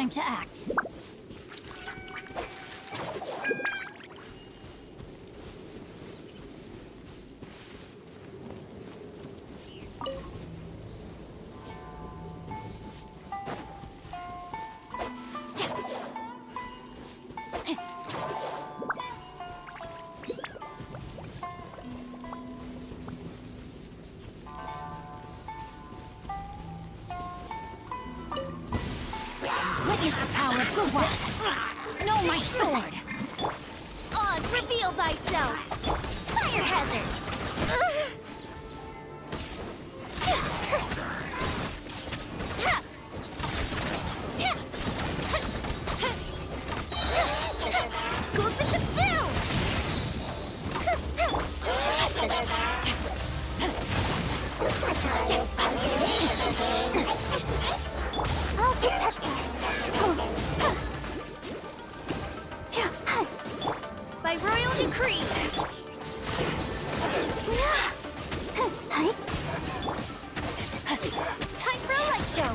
S12: Time to act. Witness the power of Goodwill. Know my sword.
S2: Oz, reveal thyself! Fire hazard! Goldfish of doom! I'll protect us. By royal decree. Time for a light show.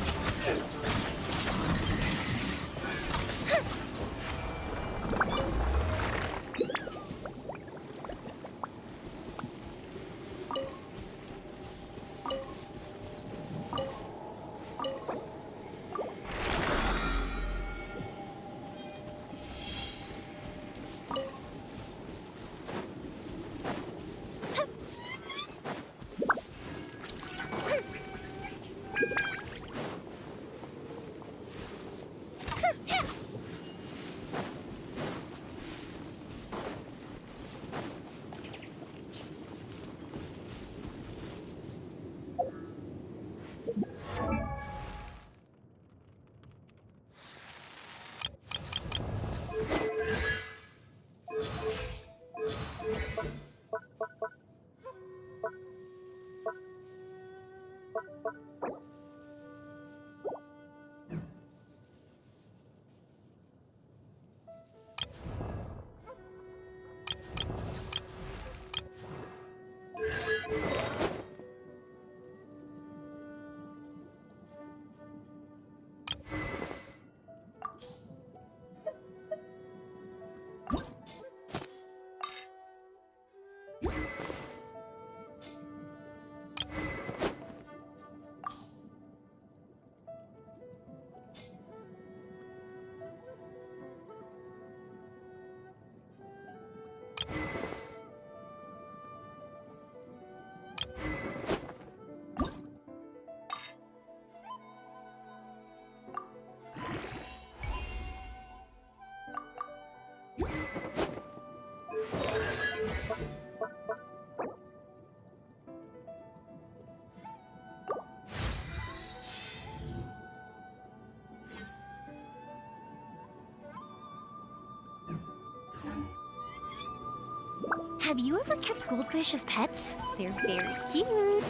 S12: Have you ever kept goldfish as pets? They're very cute.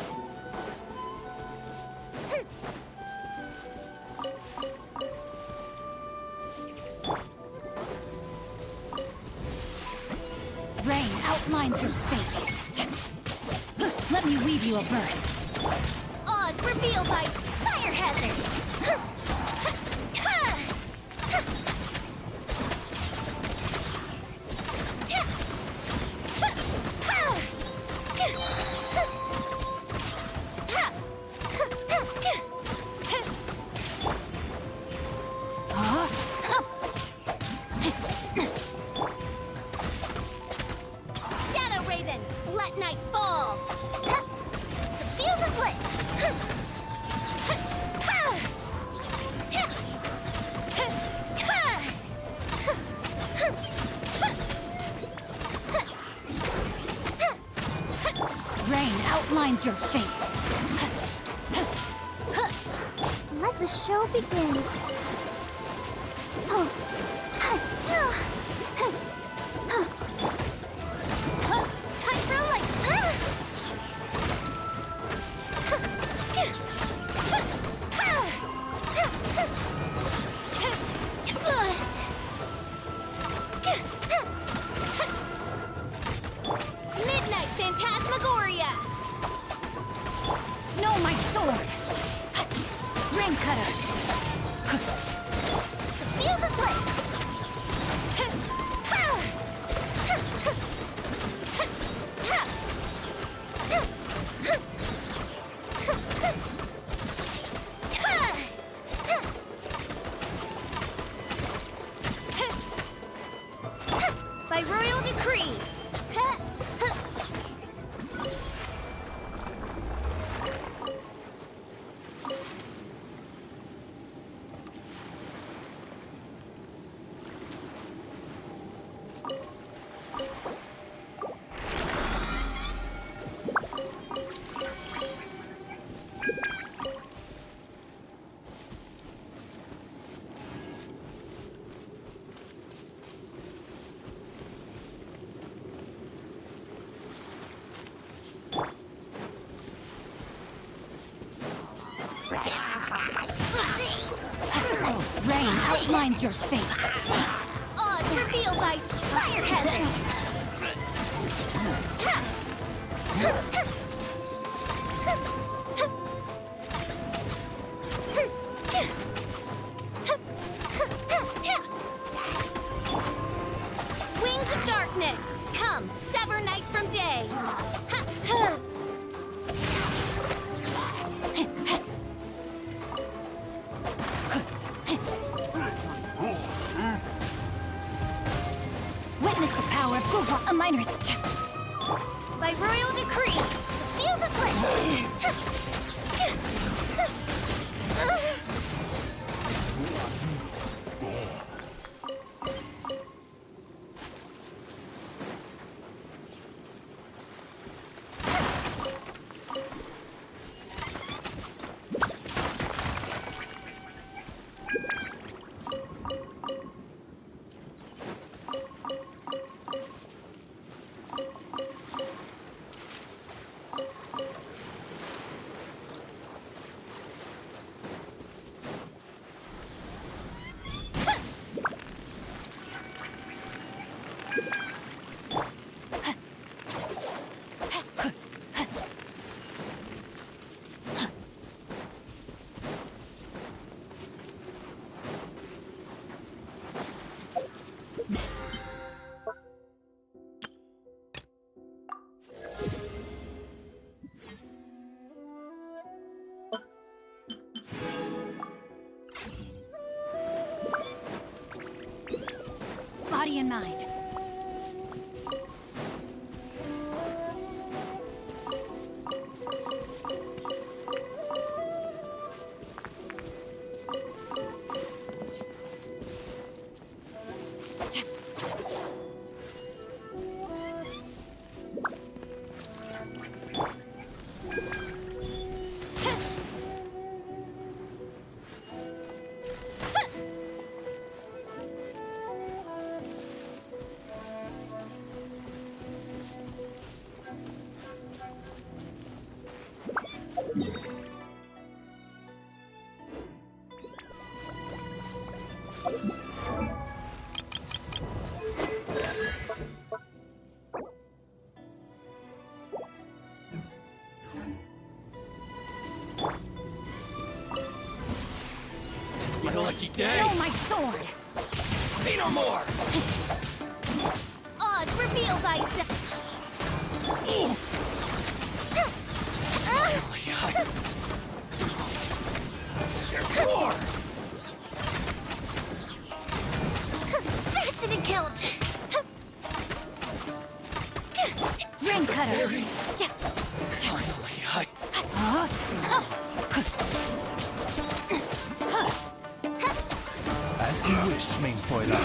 S12: Rain outlines your fate. Let me weave you a verse.
S2: Oz, reveal thy fire hazard! Shadow Raven, let night fall! The fuse is lit!
S12: Rain outlines your fate.
S1: Let the show begin.
S2: Time for a light! Midnight Phantasmagoria!
S12: Know my sword. Rain cutter.
S2: By royal decree.
S12: Rain outlines your fate.
S2: Odds revealed by fire hazard. Wings of darkness, come, sever night from day.
S12: Witness the power of Guva, a miner's...
S2: By royal decree, fuse is lit.
S12: Body and mind.
S6: My lucky day.
S12: Oh, my sword!
S6: See no more.
S2: Odds revealed by
S6: There's more.
S2: That didn't count.
S12: Ring cutter! Yeah.
S6: Finally,
S11: As you wish, main foiler.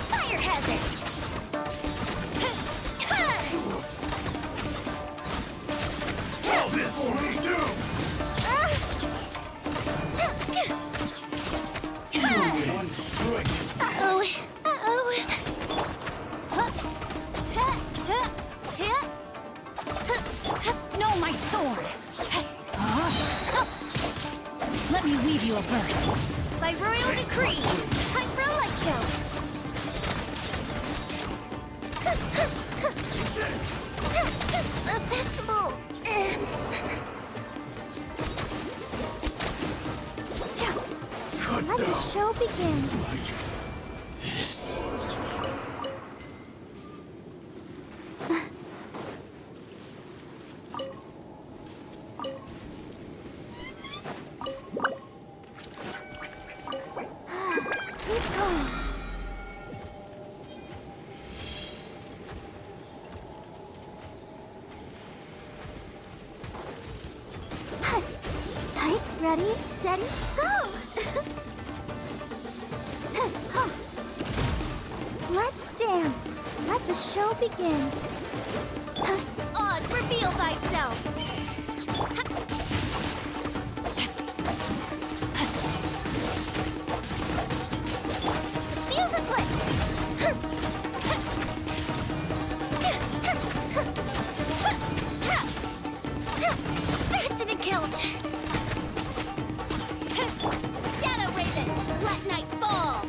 S2: Fire hazard.
S11: Tell this we do! One strike.
S2: Uh-oh.
S12: No, my sword! Let me weave you a verse.
S2: By royal decree, time for a light show. The festival ends. Let the show begin.
S11: This.
S2: Keep going. Steady, go! Let's dance. Let the show begin.
S1: Oz, reveal thyself! Fuse is lit! That didn't count! Shadow Raven, let night fall!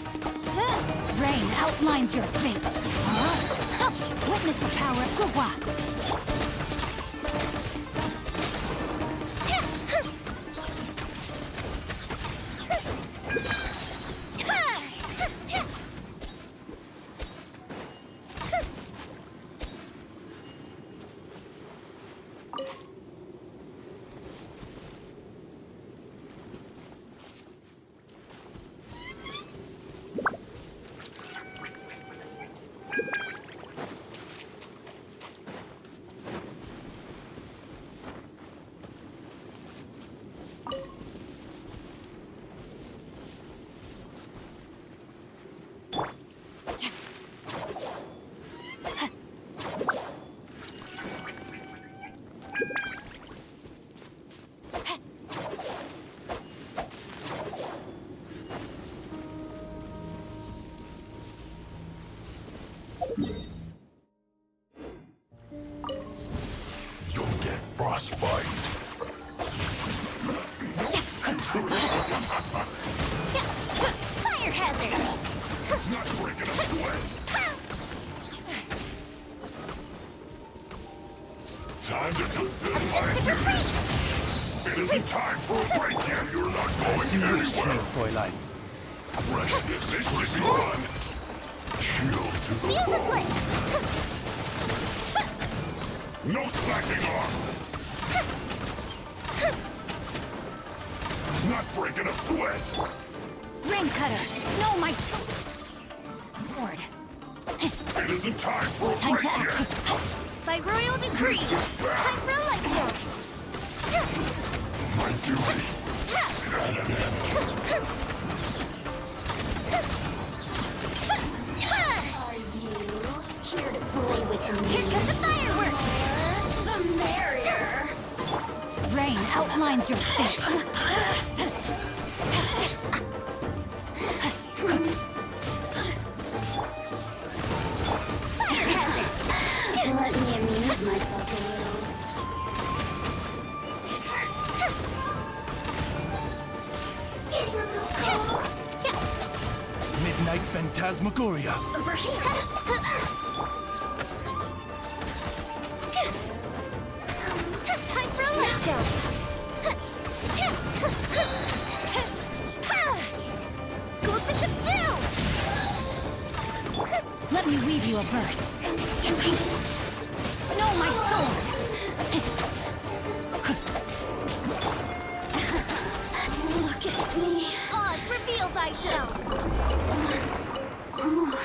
S12: Rain outlines your fate. Huh? Witness the power of Gwa.
S11: You'll get frostbite.
S1: Fire hazard!
S11: Not breaking a sweat. Time to fulfill my duty. It isn't time for a break yet. You're not going anywhere.
S10: Fräulein.
S11: Freshness is just fun. Chill to the
S1: Fuse is
S11: bone.
S1: lit!
S11: No slacking off. Not breaking a sweat.
S12: Rain cutter. No, my Lord.
S11: It isn't time for a
S12: Time
S11: break
S12: to act.
S11: yet.
S1: By royal decree,
S11: This is bad.
S1: time for a light show!
S11: My duty.
S1: Here to play with me. Here come the fireworks! The merrier!
S12: Rain outlines your fate.
S1: Fire hazard!
S2: Let me amuse myself a little.
S1: Getting a little cold.
S10: Midnight Phantasmagoria.
S1: Over here! Time for a light show! Goldfish of doom!
S12: Let me weave you a verse. No, my sword.
S2: Look at me.
S1: Oz, reveal thyself!
S2: Once more.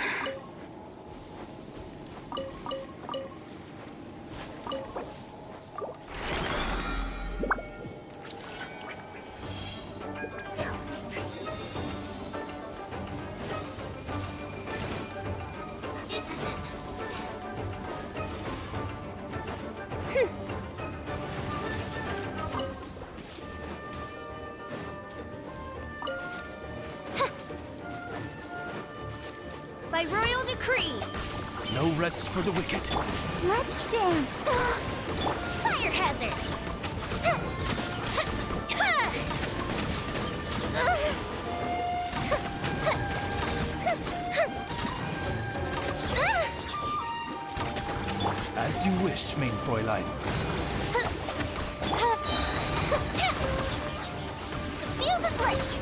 S1: By royal decree,
S10: No rest for the wicked.
S2: Let's dance.
S1: fire hazard!
S10: As you wish, mein Fräulein.
S1: Fuse is lit!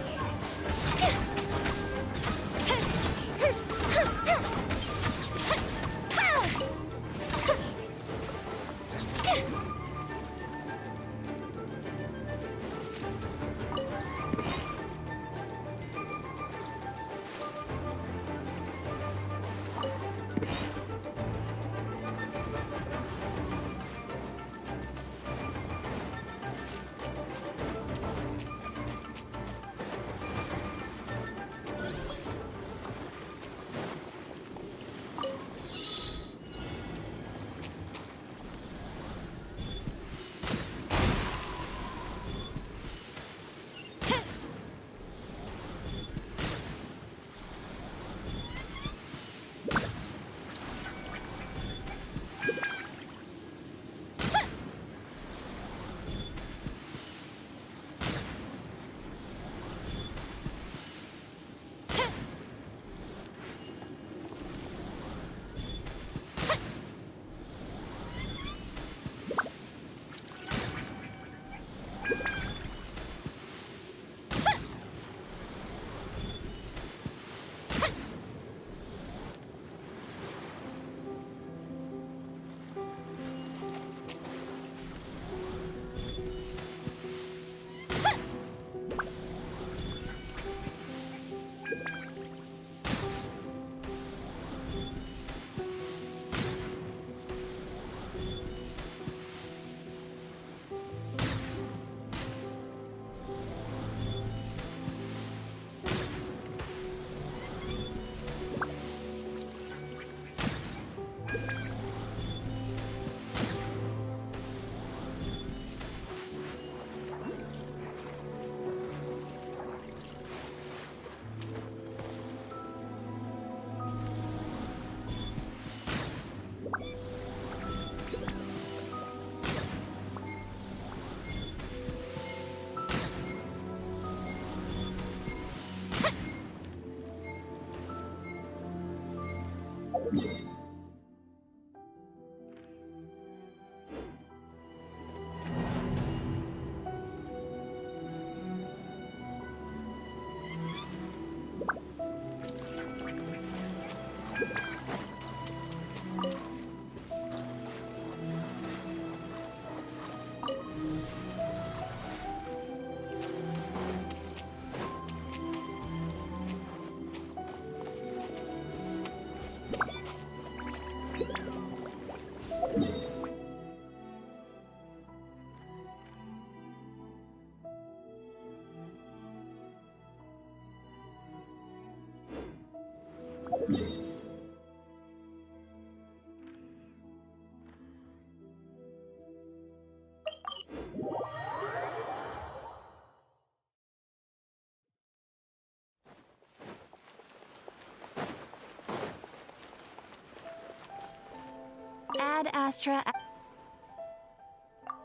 S2: Ad Astra.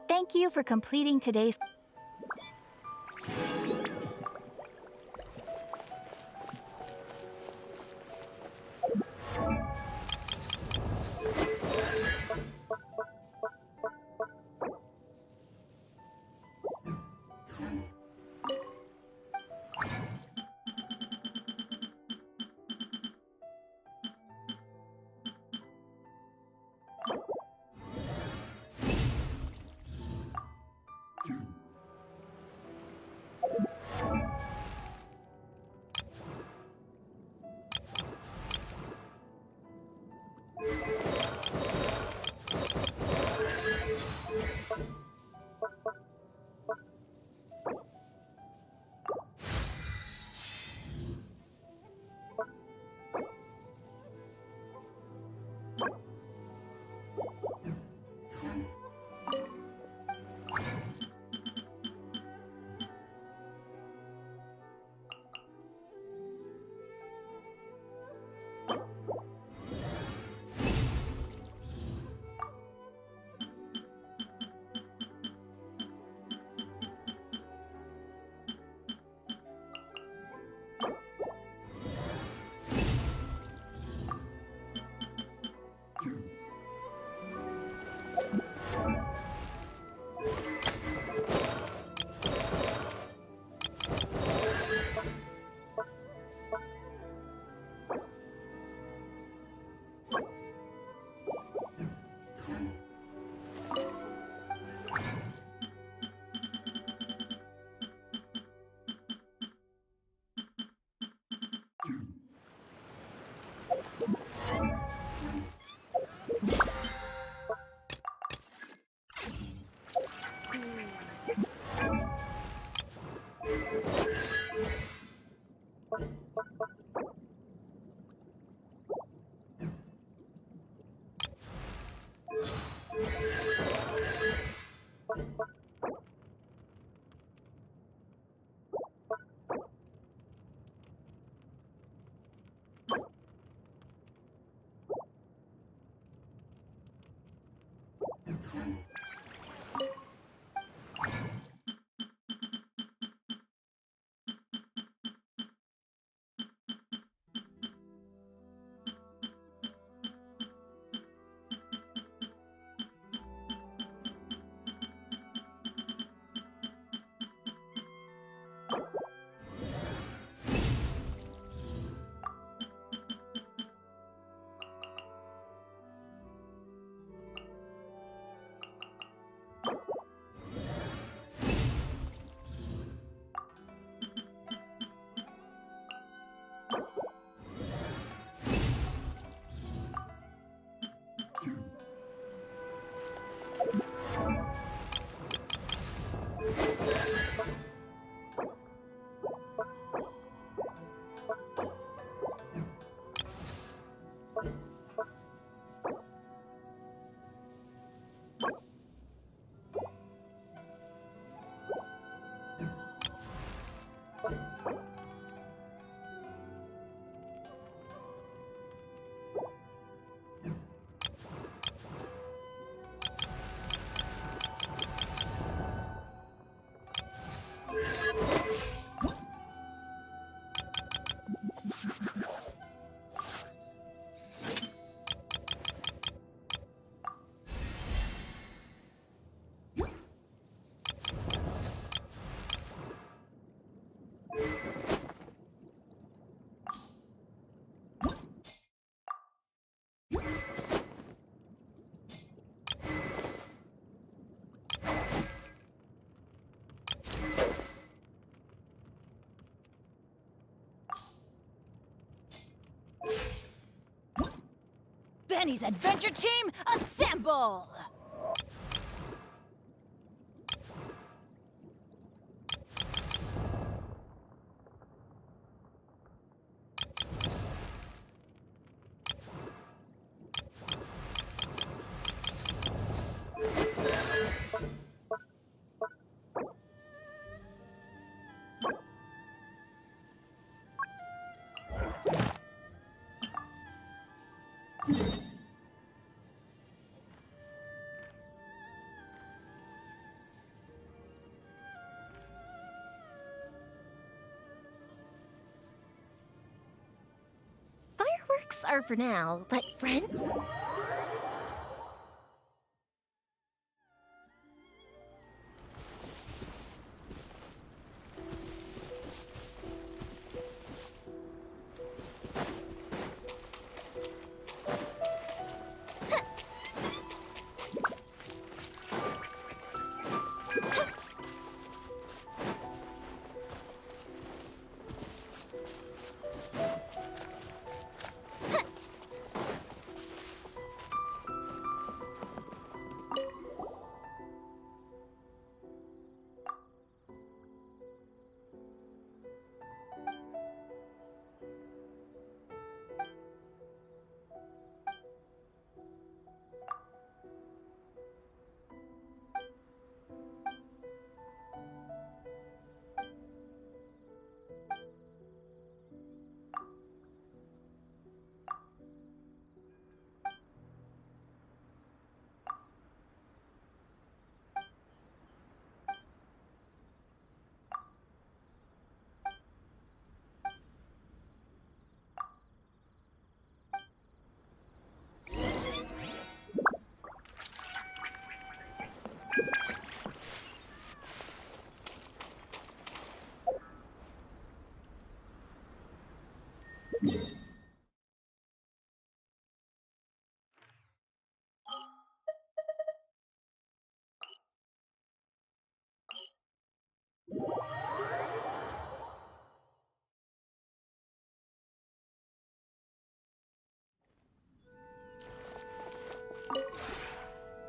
S2: Thank you for completing today's.
S12: Granny's adventure team, assemble!
S2: Fireworks are for now, but friend?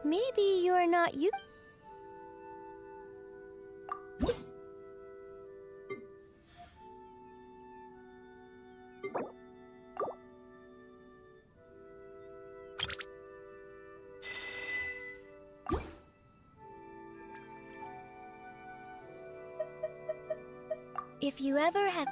S2: Maybe you're not you. If you ever have...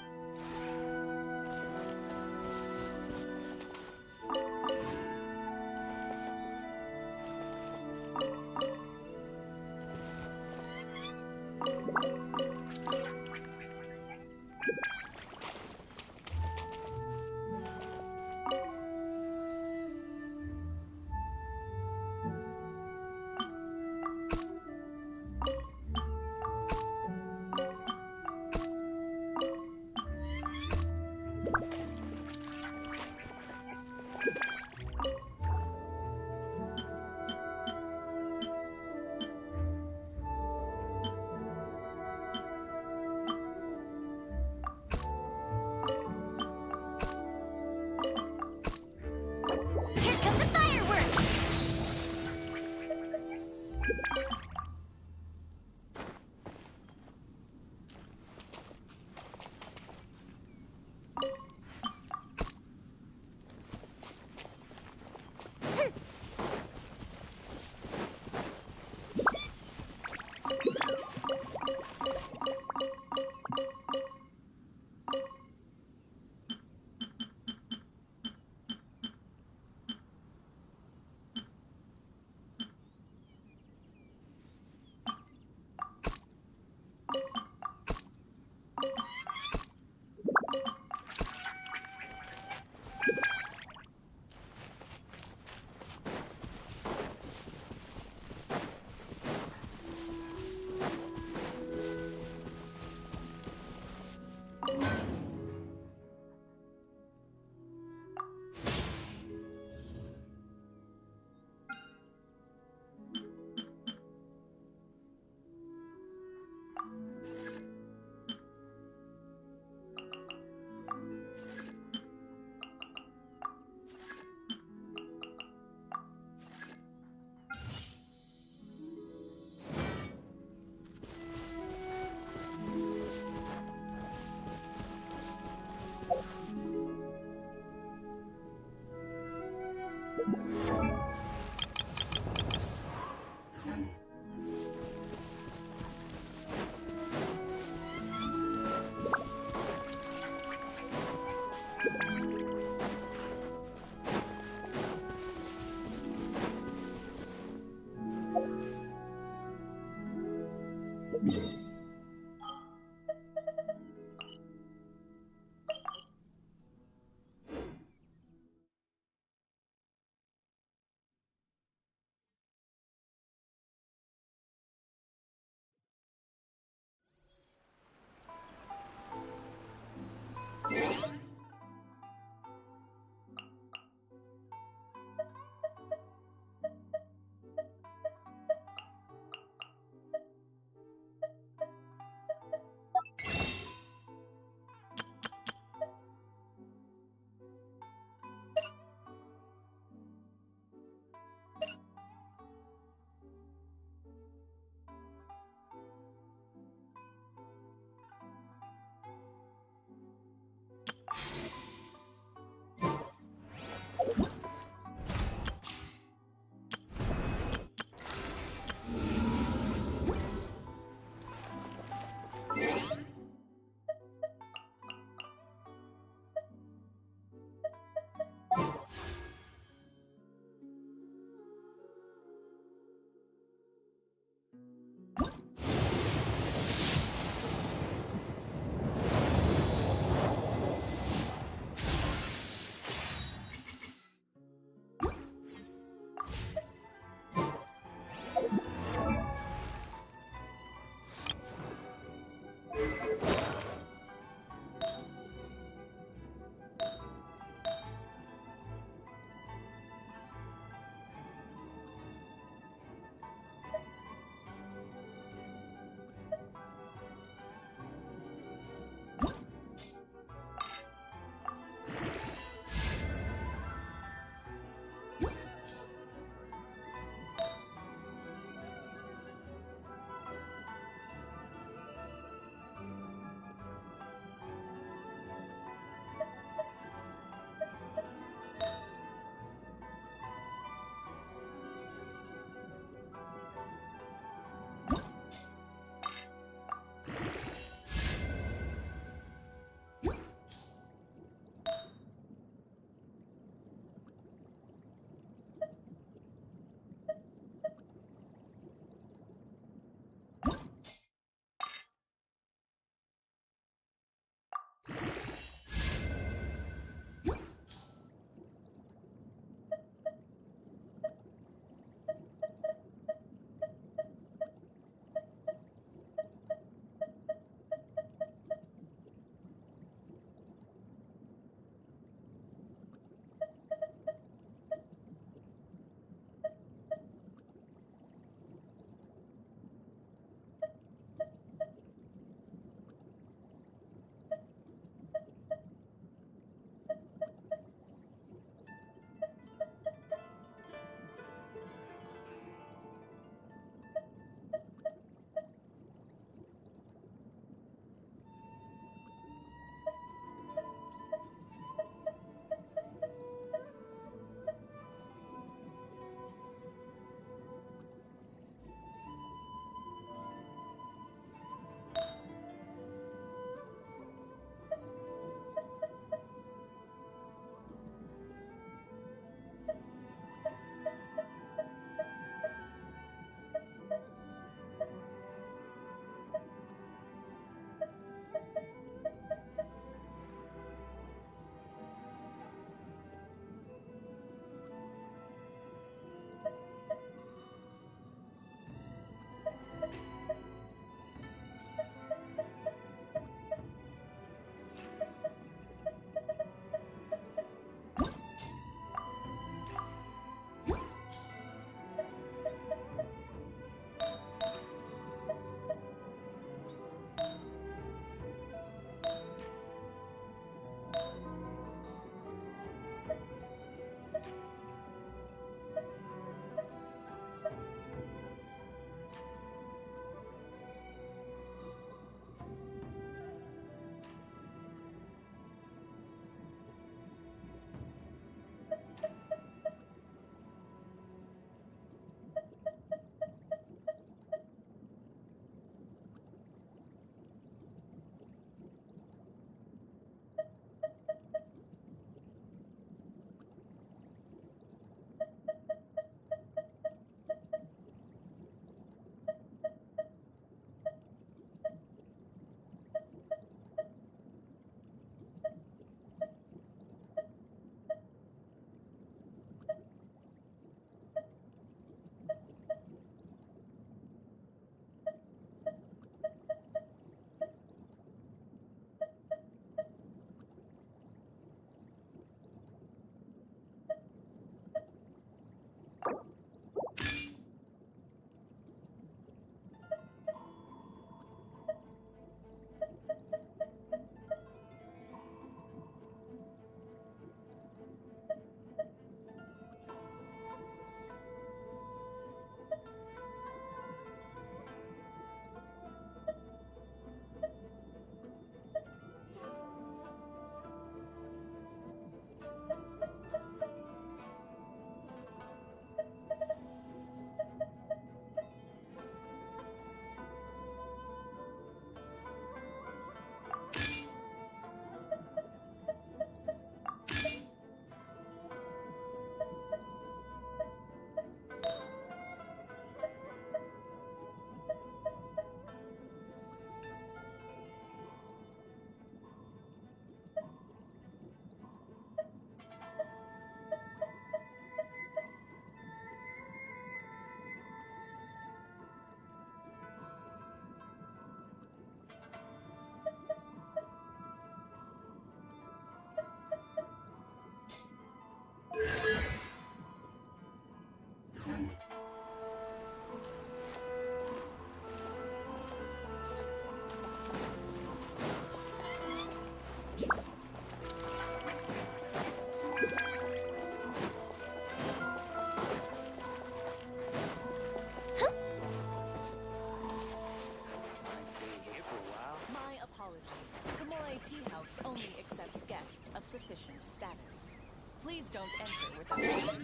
S2: Please don't enter without.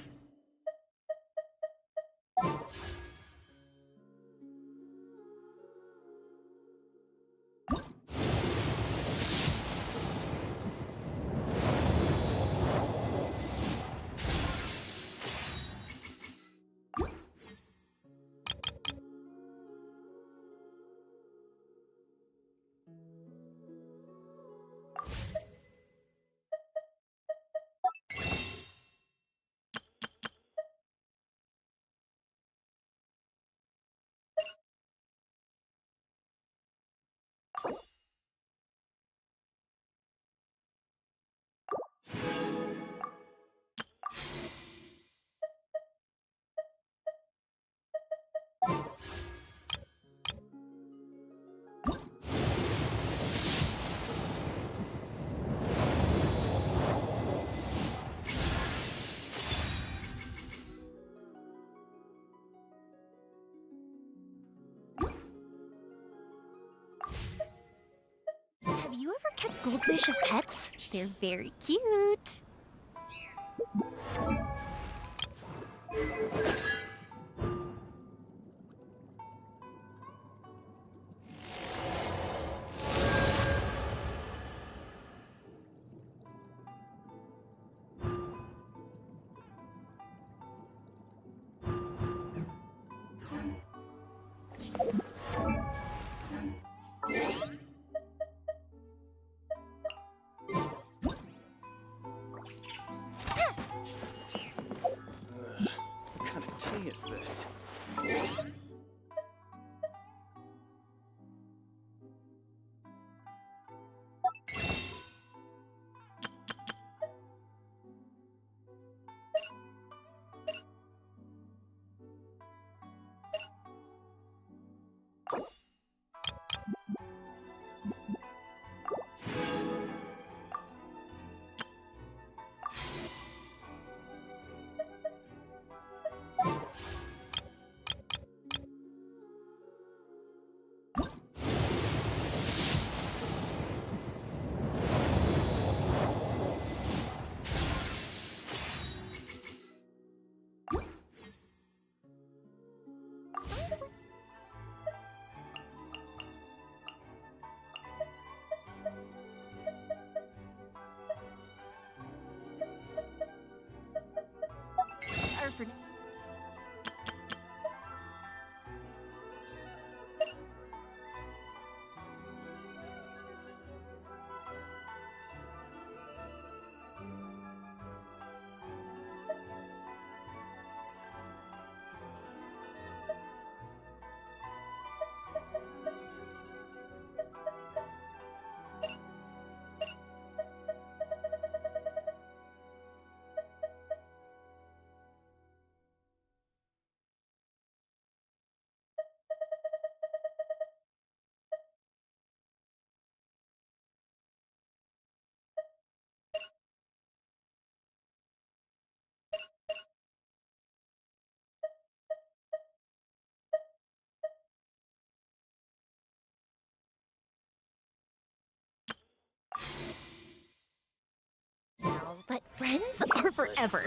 S2: Have you ever kept goldfish as pets? They're very cute.
S7: What kind of tea is this?
S2: Or for now, but friends are forever.